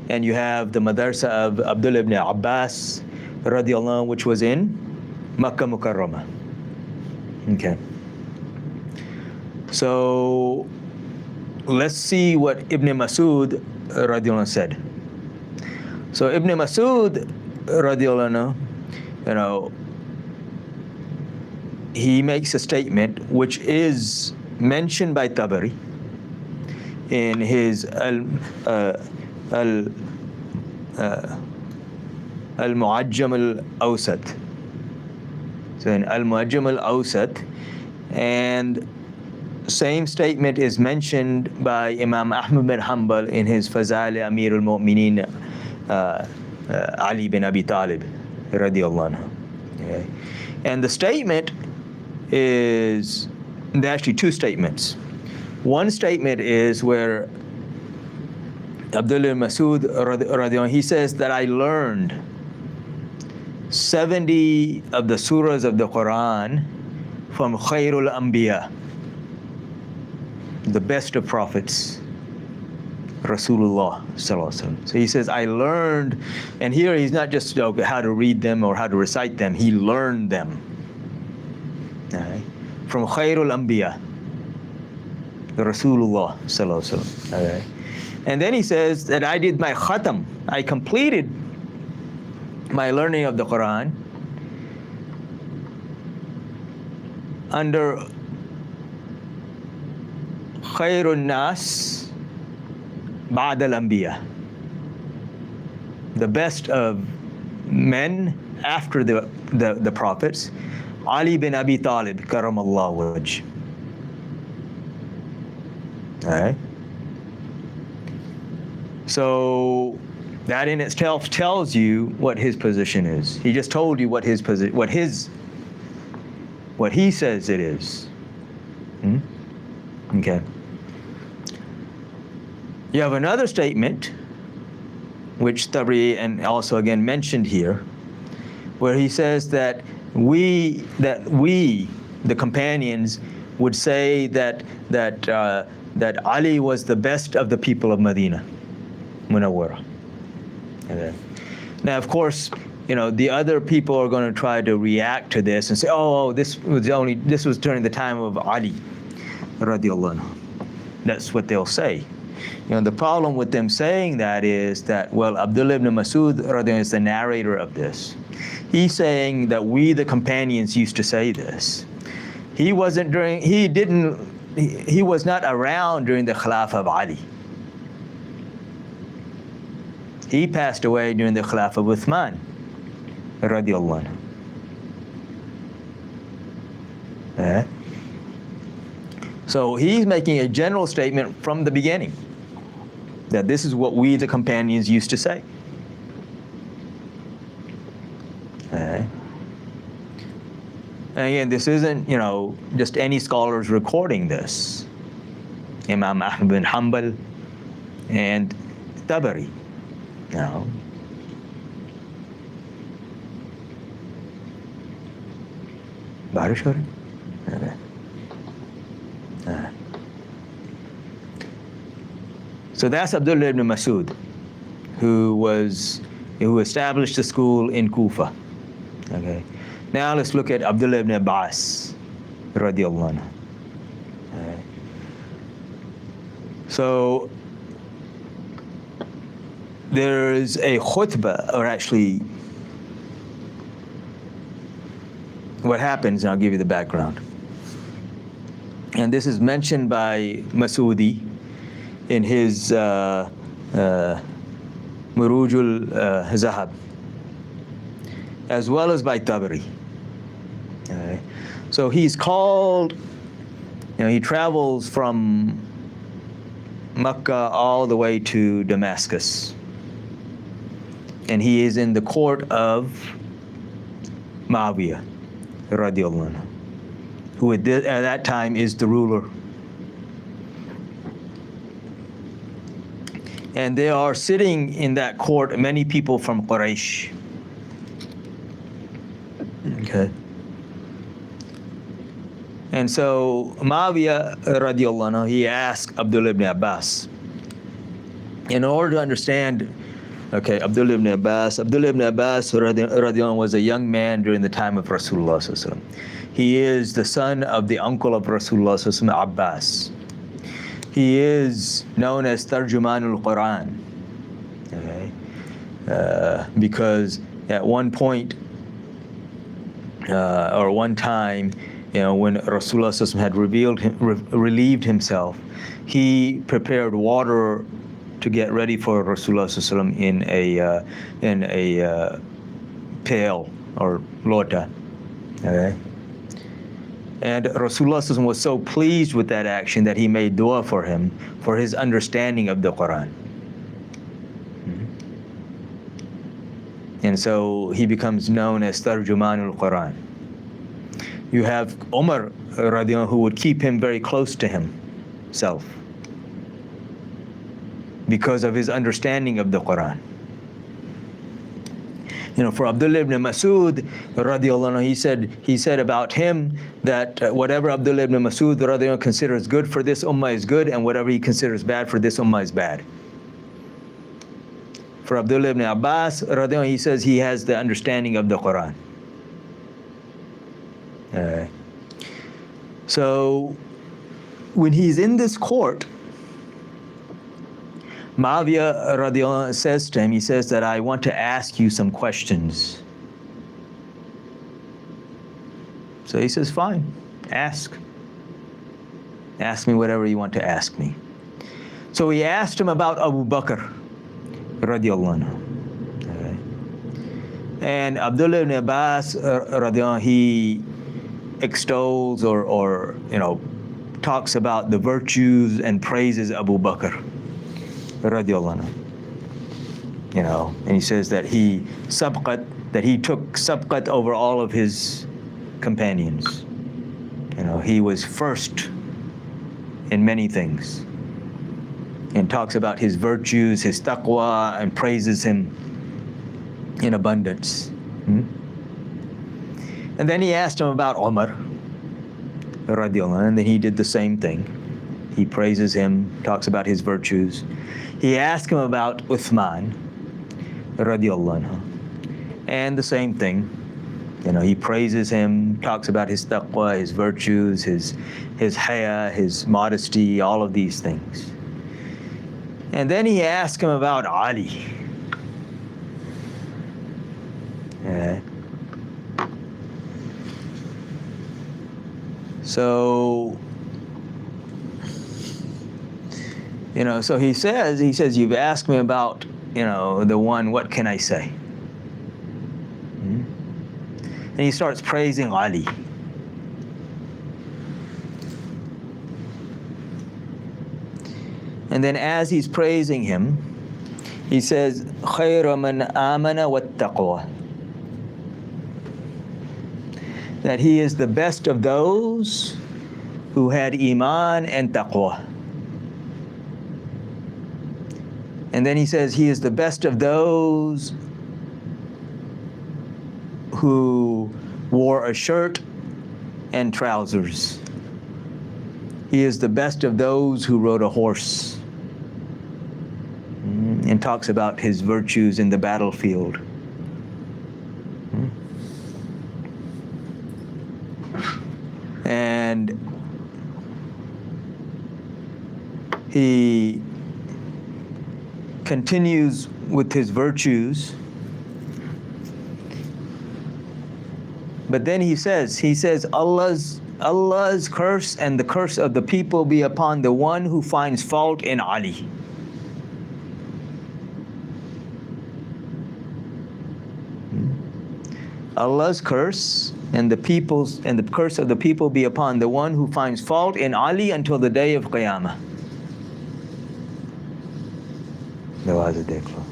And you have the madrasa of Abdullah ibn Abbas, which was in Makkah Mukarramah. Okay. So let's see what Ibn Mas'ud radiallahu said. So Ibn Mas'ud radiallahu he makes a statement which is mentioned by Tabari in his Al-Mu'ajjam al-Awsat. So in Al-Mu'ajjam al-Awsat, and same statement is mentioned by Imam Ahmad bin Hanbal in his Fazail Amir al-Mu'minin Ali bin Abi Talib radiyallahu anhu. Okay. And the statement is, there are actually 2 statements. One statement is where Abdullah Mas'ud radiyallahu anhu, he says that I learned 70 of the surahs of the Quran from Khairul Anbiya, the best of prophets, Rasulullah sallallahu alaihi wasallam. So he says, I learned, and here he's not just how to read them or how to recite them, he learned them. Right? From Khairul Anbiya, the Rasulullah sallallahu alaihi wasallam. Okay? And then he says that I did my khatam, I completed my learning of the Quran under Khairun Nas Ba'd al-Anbiya, the best of men after the prophets, Ali bin Abi Talib karamallahu wajh. All right. So that in itself tells you what his position is. He just told you what his position, what he says it is. Okay. You have another statement, which Tabari and also again mentioned here, where he says that we, the companions, would say that Ali was the best of the people of Medina Munawwara. Okay. Now, of course, the other people are going to try to react to this and say, "Oh, this was during the time of Ali, radiallahu anhu." That's what they'll say. The problem with them saying that is that, well, Abdullah ibn Mas'ud radiallahu anhu is the narrator of this. He's saying that we, the companions, used to say this. He was not around during the Khilafah of Ali. He passed away during the Khilafah of Uthman, radiallahu anhu. So he's making a general statement from the beginning that this is what we, the companions, used to say. And again, this isn't, just any scholars recording this. Imam Ahmad bin Hanbal and Tabari, बारिश हो रही? So that's Abdullah ibn Masud, who established the school in Kufa. Okay. Now let's look at Abdullah ibn Abbas, radiallahu anhu. Okay. So there is a khutbah, or actually, what happens, and I'll give you the background. And this is mentioned by Masudi in his Murujul Zahab, as well as by Tabari. So he's called, he travels from Mecca all the way to Damascus. And he is in the court of Muawiyah, radiallahu anhu, who at that time is the ruler. And there are sitting in that court many people from Quraysh. Okay. And so Muawiyah radiallahu anhu, he asked Abdullah ibn Abbas, in order to understand, Abdullah ibn Abbas radiallahu anhu was a young man during the time of Rasulullah sallallahu alaihi wasallam. He is the son of the uncle of Rasulullah sallallahu alaihi wasallam, Abbas. He is known as Tarjumanul Quran, because at one point, or one time, when Rasulullah sallallahu alaihi wasallam had relieved himself, he prepared water to get ready for Rasulullah sallallahu alaihi wasallam in a pail or lota. Okay. And Rasulullah sallallahu alaihi wasallam was so pleased with that action that he made dua for him for his understanding of the Quran. And so he becomes known as Tarjumanul Quran. You have Umar radiallahu anhu, who would keep him very close to himself because of his understanding of the Quran. For Abdullah ibn Masud radiallahu anhu, he said about him that whatever Abdullah ibn Masud radiallahu anhu considers good for this ummah is good, and whatever he considers bad for this ummah is bad. For Abdullah ibn Abbas radiallahu anhu, he says he has the understanding of the Quran. So when he's in this court, Muawiyah radiallahu anhu says to him, he says that I want to ask you some questions. So he says, fine, ask. Ask me whatever you want to ask me. So he asked him about Abu Bakr radiallahu anhu. And Abdullah ibn Abbas radiallahu anhu, he extols or talks about the virtues and praises Abu Bakr radiallahu anhu. And he says that he took sabqat over all of his companions. He was first in many things, and talks about his virtues, his taqwa, and praises him in abundance. And then he asked him about Umar radiallahu anhu, and then he did the same thing. He praises him, talks about his virtues. He asked him about Uthman radiallahu anhu, and the same thing. He praises him, talks about his taqwa, his virtues, his haya, his modesty, all of these things. And then he asked him about Ali. So, so he says, you've asked me about the one, what can I say? And he starts praising Ali. And then as he's praising him, he says, خَيْرَ مَنْ آمَنَ وَاتَّقْوَى. That he is the best of those who had iman and taqwa. And then he says he is the best of those who wore a shirt and trousers. He is the best of those who rode a horse. And talks about his virtues in the battlefield. And he continues with his virtues. But then he says, Allah's curse and the curse of the people be upon the one who finds fault in Ali. Allah's curse and the curse of the people be upon the one who finds fault in Ali until the day of Qiyamah. दरवाज़ा देख लो.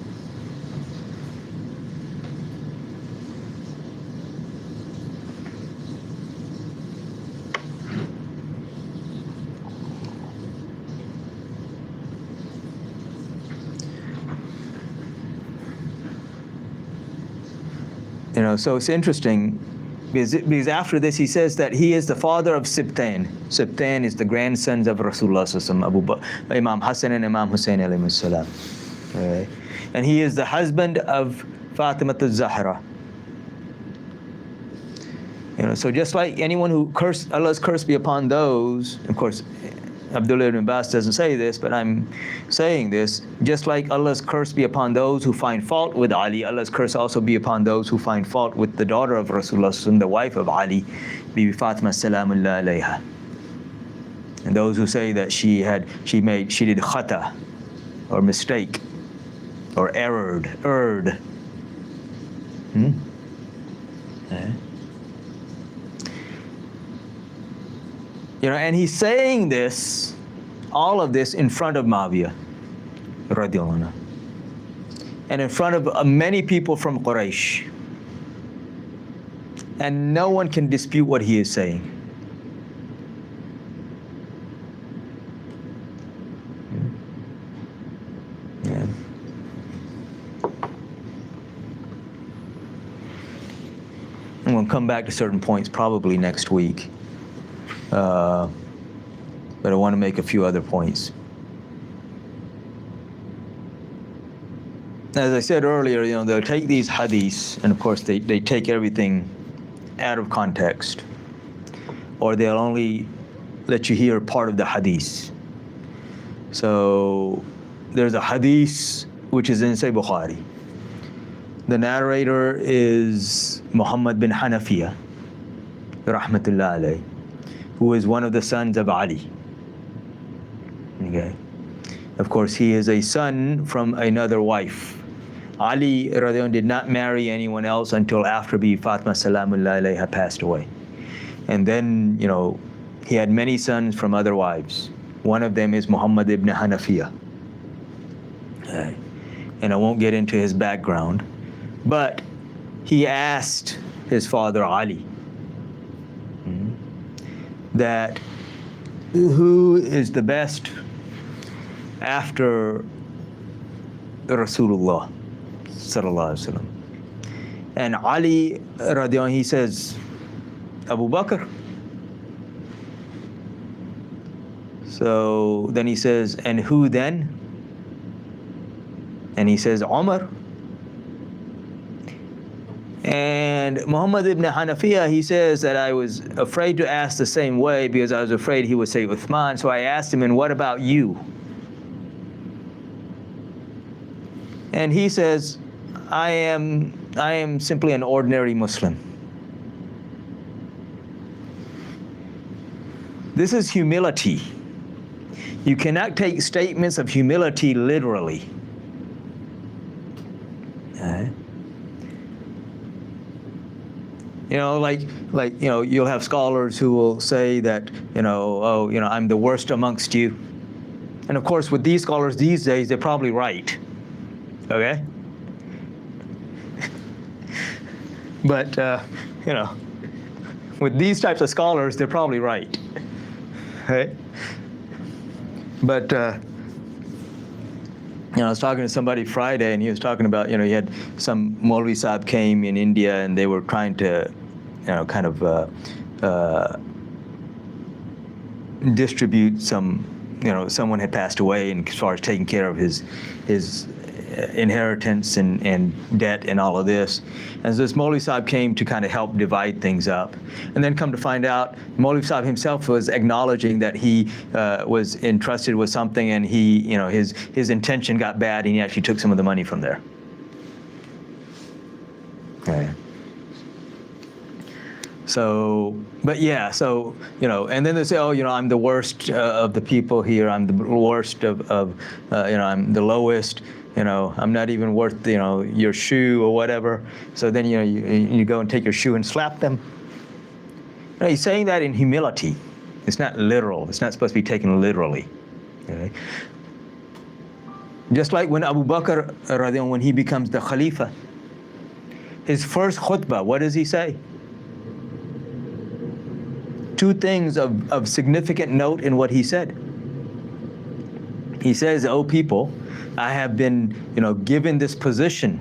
So it's interesting because after this he says that he is the father of Sibtain. Sibtain is the grandsons of Rasulullah sallallahu alaihi wasallam, Imam Hassan and Imam Hussein alayhi salam. Okay. And he is the husband of Fatima al-Zahra. So just like anyone who Allah's curse be upon those, of course, Abdullah ibn Abbas doesn't say this, but I'm saying this, just like Allah's curse be upon those who find fault with Ali, Allah's curse also be upon those who find fault with the daughter of Rasulullah, the wife of Ali, Bibi Fatima salamullah alayha. And those who say that she did khata, or mistake, or erred. And he's saying this, all of this in front of Muawiyah, radiallahu anhu, and in front of many people from Quraysh. And no one can dispute what he is saying. Yeah. I'm going to come back to certain points probably next week. But I want to make a few other points. As I said earlier, they'll take these hadiths, and of course they take everything out of context, or they'll only let you hear part of the hadith. So there's a hadith which is in Sahih Bukhari. The narrator is Muhammad bin Hanafiya, rahmatullah alayh, who is one of the sons of Ali. Okay. Of course, he is a son from another wife. Ali radiallahu did not marry anyone else until after Bibi Fatima salamullah alayha passed away. And then, he had many sons from other wives. One of them is Muhammad ibn Hanafiya. Okay. And I won't get into his background, but he asked his father Ali that who is the best after Rasulullah sallallahu alaihi wasallam. And Ali radiallahu, he says Abu Bakr. So then he says, and who then? And he says Umar. And Muhammad ibn Hanafiya, he says that I was afraid to ask the same way because I was afraid he would say Uthman. So I asked him, and what about you? And he says, I am simply an ordinary Muslim. This is humility. You cannot take statements of humility literally. Okay. You'll have scholars who will say that, I'm the worst amongst you. And of course, with these scholars these days, they're probably right. Okay? But, with these types of scholars, they're probably right. Okay? But, I was talking to somebody Friday, and he was talking about, he had some Maulvi Sahib came in India, and they were trying to, distribute some, someone had passed away, and as far as taking care of his inheritance and debt and all of this. And so this Maulvi Sahib came to kind of help divide things up. And then come to find out, Maulvi Sahib himself was acknowledging that he was entrusted with something, and he, his intention got bad, and he actually took some of the money from there. Okay. So, but yeah, so, and then they say, oh, I'm the worst of the people here. I'm the worst of I'm the lowest. I'm not even worth, your shoe or whatever. So then, you go and take your shoe and slap them. He's saying that in humility. It's not literal. It's not supposed to be taken literally. Okay? Just like when Abu Bakr, when he becomes the Khalifa, his first khutbah, what does he say? Two things of significant note in what he said. He says, "O people, I have been, given this position,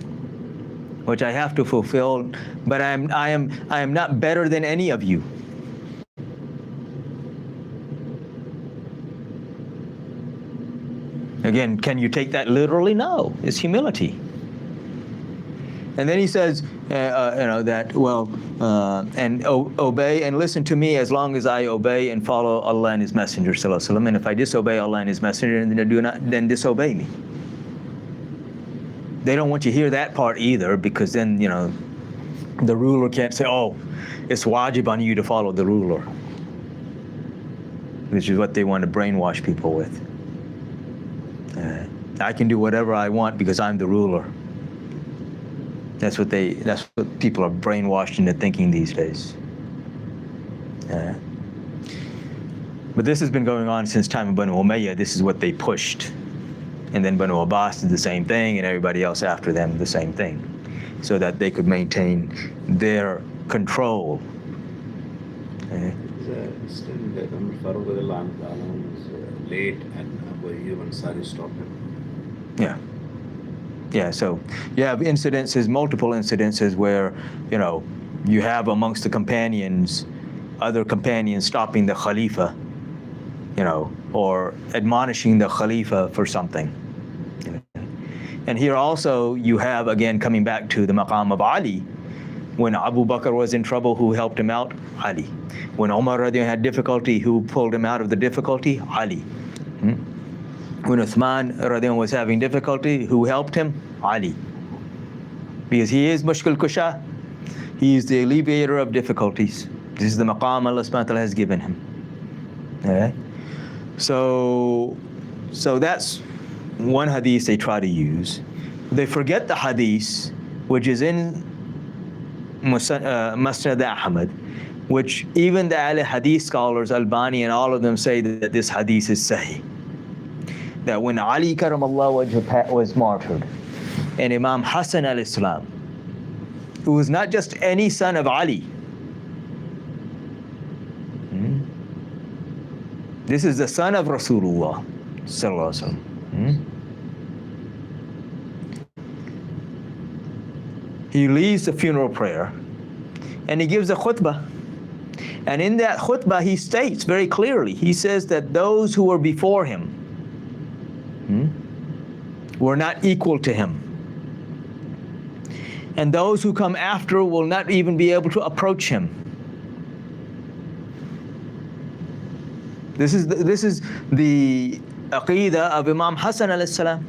which I have to fulfill, but I am not better than any of you." Again, can you take that literally? No, it's humility. And then he says, that, and obey and listen to me as long as I obey and follow Allah and His Messenger, sallallahu alaihi wasallam. And if I disobey Allah and His Messenger, then disobey me. They don't want you to hear that part either, because then, the ruler can't say, oh, it's wajib on you to follow the ruler, which is what they want to brainwash people with. I can do whatever I want because I'm the ruler. That's what people are brainwashed into thinking these days. But this has been going on since time of Banu Umayyah. This is what they pushed. And then Banu Abbas did the same thing, and everybody else after them the same thing, so that they could maintain their control. Still, Umar Farooq was late, and Abu Ayyub Ansari stopped him. Yeah. Yeah, so you have multiple incidences where, you have amongst the companions, other companions stopping the Khalifa, or admonishing the Khalifa for something. And here also you have, again, coming back to the maqam of Ali, when Abu Bakr was in trouble, who helped him out? Ali. When Umar had difficulty, who pulled him out of the difficulty? Ali. When Uthman was having difficulty, who helped him? Ali. Because he is Mushkil Kusha. He is the alleviator of difficulties. This is the maqam Allah subhanahu wa ta'ala has given him. Okay? So that's one hadith they try to use. They forget the hadith, which is in Musnad Ahmad, which even the Ahl Hadith scholars, Albani and all of them, say that this hadith is sahih. That when Ali karamallahu wajhah was martyred, and Imam Hassan al-Islam, who was not just any son of Ali, this is the son of Rasulullah sallallahu alaihi wasallam. He leads the funeral prayer, and he gives a khutbah. And in that khutbah, he states very clearly, he says that those who were before him were not equal to him. And those who come after will not even be able to approach him. This is the aqidah of Imam Hassan alayhi salam.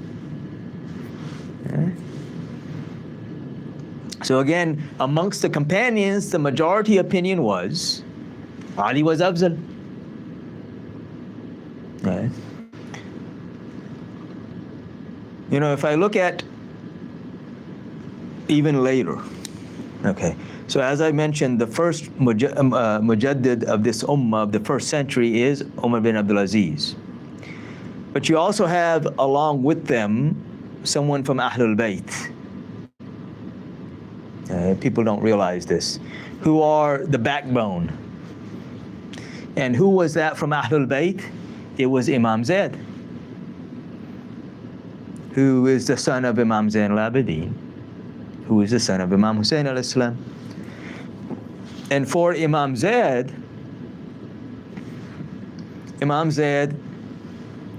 So again, amongst the companions, the majority opinion was Ali was afzal. Right? If I look at even later. Okay, so as I mentioned, the first mujaddid of this ummah of the first century is Umar bin Abdul Aziz. But you also have, along with them, someone from Ahlul Bayt. People don't realize this, who are the backbone. And who was that from Ahlul Bayt? It was Imam Zayd, who is the son of Imam Zain al-Abidin, who is the son of Imam Hussein alayhi salam. And for Imam Zayd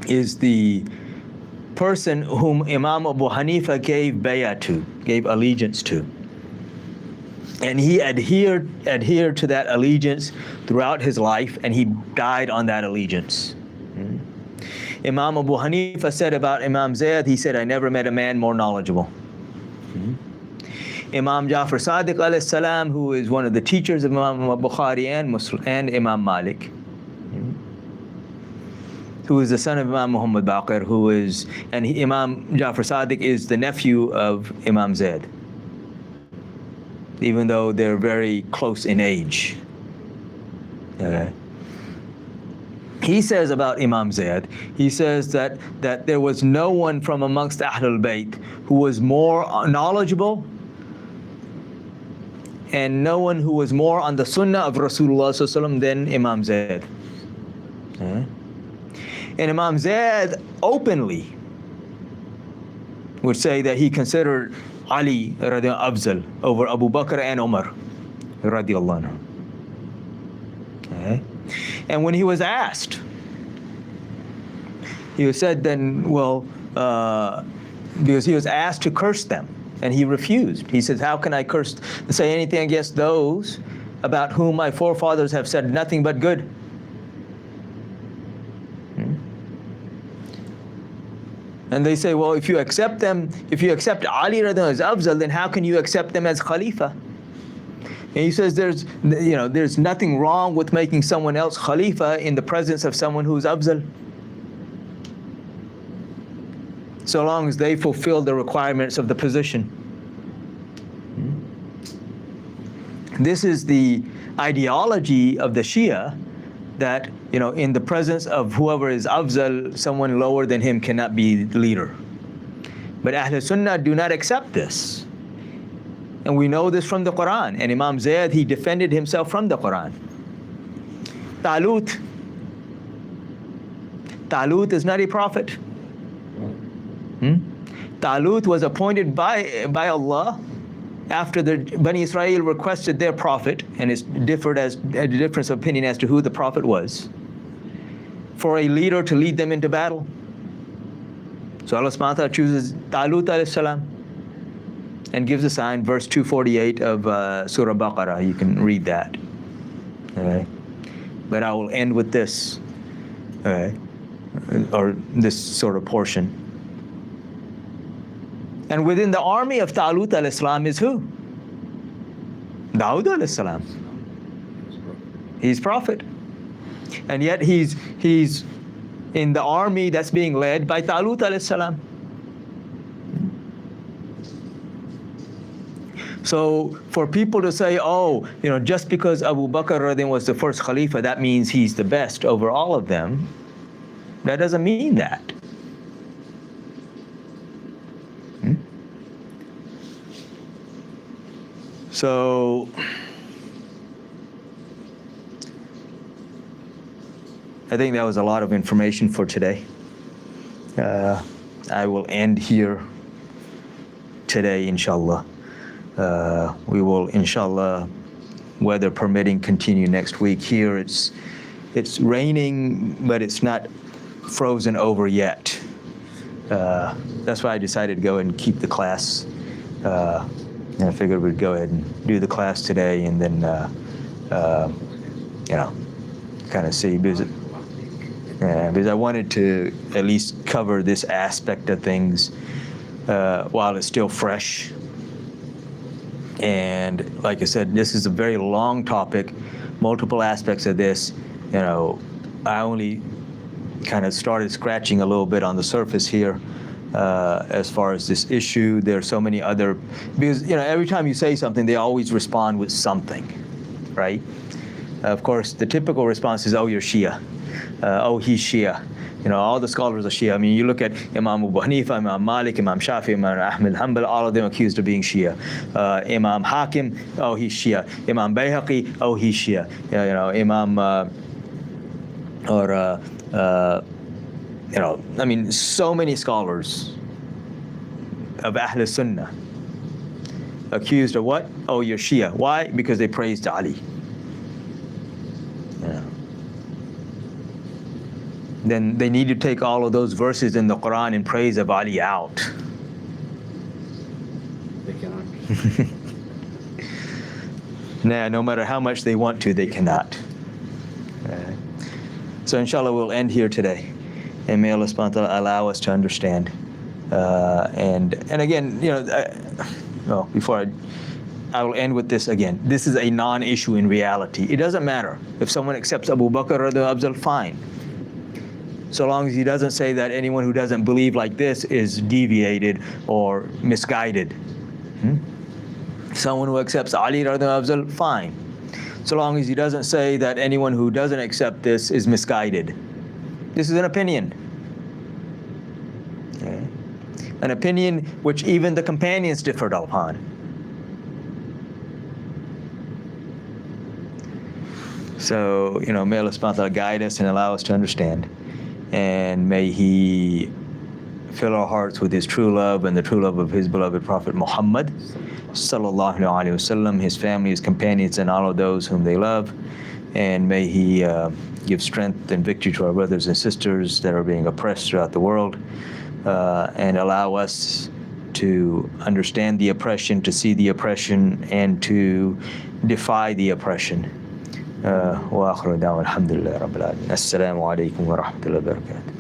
is the person whom Imam Abu Hanifa gave bay'ah to, gave allegiance to. And he adhered to that allegiance throughout his life, and he died on that allegiance. Imam Abu Hanifa said about Imam Zayd, he said, I never met a man more knowledgeable. Imam Jafar Sadiq alayhi salam, who is one of the teachers of Imam Bukhari and Imam Malik, who is the son of Imam Muhammad Baqir, Imam Jafar Sadiq is the nephew of Imam Zayd, even though they're very close in age. Okay. He says about Imam Zayd, he says that there was no one from amongst Ahlul Bayt who was more knowledgeable and no one who was more on the sunnah of Rasulullah sallallahu alaihi wasallam than Imam Zayd. Okay. And Imam Zayd openly would say that he considered Ali radiallahu afzal over Abu Bakr and Umar radiallahu anhu. Okay. And when he was asked, he said then, well, because he was asked to curse them, and he refused. He says, how can I curse, say anything against those about whom my forefathers have said nothing but good? And they say, well, if you accept Ali radiallahu as afzal, then how can you accept them as Khalifa? And he says there's nothing wrong with making someone else Khalifa in the presence of someone who's afzal, so long as they fulfill the requirements of the position. This is the ideology of the Shia, that in the presence of whoever is afzal, someone lower than him cannot be the leader. But Ahl Sunnah do not accept this. And we know this from the Quran. And Imam Zayd, he defended himself from the Quran. Talut is not a prophet. Talut was appointed by Allah after the Bani Israel requested their prophet, and it's differed as a difference of opinion as to who the prophet was, for a leader to lead them into battle. So Allah subhanahu wa ta'ala chooses Talut alayhi salam and gives a sign, verse 248 of Surah Baqarah. You can read that. Okay. But I will end with this, okay, or this sort of portion. And within the army of Talut al-Islam is who? Dawood al-Islam. He's prophet. And yet he's in the army that's being led by Talut al-Islam. So for people to say, just because Abu Bakr was the first Khalifa, that means he's the best over all of them, that doesn't mean that. So I think that was a lot of information for today. I will end here today, inshallah. We will, inshallah, weather permitting, continue next week. Here it's raining, but it's not frozen over yet. That's why I decided to go and keep the class. And I figured we'd go ahead and do the class today, and then, kind of see, because I wanted to at least cover this aspect of things while it's still fresh. And like I said, this is a very long topic, multiple aspects of this. I only kind of started scratching a little bit on the surface here. as far as this issue. There are so many other, because every time you say something, they always respond with something, right? Of course, the typical response is, "Oh, you're Shia. Oh, he's Shia." All the scholars are Shia. I mean, you look at Imam Abu Hanifa, Imam Malik, Imam Shafi, Imam Ahmed Hanbal, all of them accused of being Shia. Imam Hakim, oh, he's Shia. Imam Bayhaqi, oh, he's Shia. Imam, I mean, so many scholars of Ahl Sunnah accused of what? Oh, you're Shia. Why? Because they praised Ali. Then they need to take all of those verses in the Quran in praise of Ali out. They cannot. Nah, no matter how much they want to, they cannot. So inshallah, we'll end here today. And may Allah subhanahu wa ta'ala allow us to understand. And again, before I will end with this again. This is a non-issue in reality. It doesn't matter. If someone accepts Abu Bakr radiallahu anhu, fine. So long as he doesn't say that anyone who doesn't believe like this is deviated or misguided. Someone who accepts Ali radiallahu anhu, fine. So long as he doesn't say that anyone who doesn't accept this is misguided. This is an opinion. Okay. An opinion which even the companions differed upon. So, may Allah subhanahu wa ta'ala guide us and allow us to understand. And may He fill our hearts with His true love and the true love of His beloved Prophet Muhammad sallallahu alaihi wasallam, his family, his companions, and all of those whom they love. And may He give strength and victory to our brothers and sisters that are being oppressed throughout the world, and allow us to understand the oppression, to see the oppression, and to defy the oppression. وآخر دعوانا الحمد لله رب العالمين. السلام عليكم ورحمة الله وبركاته.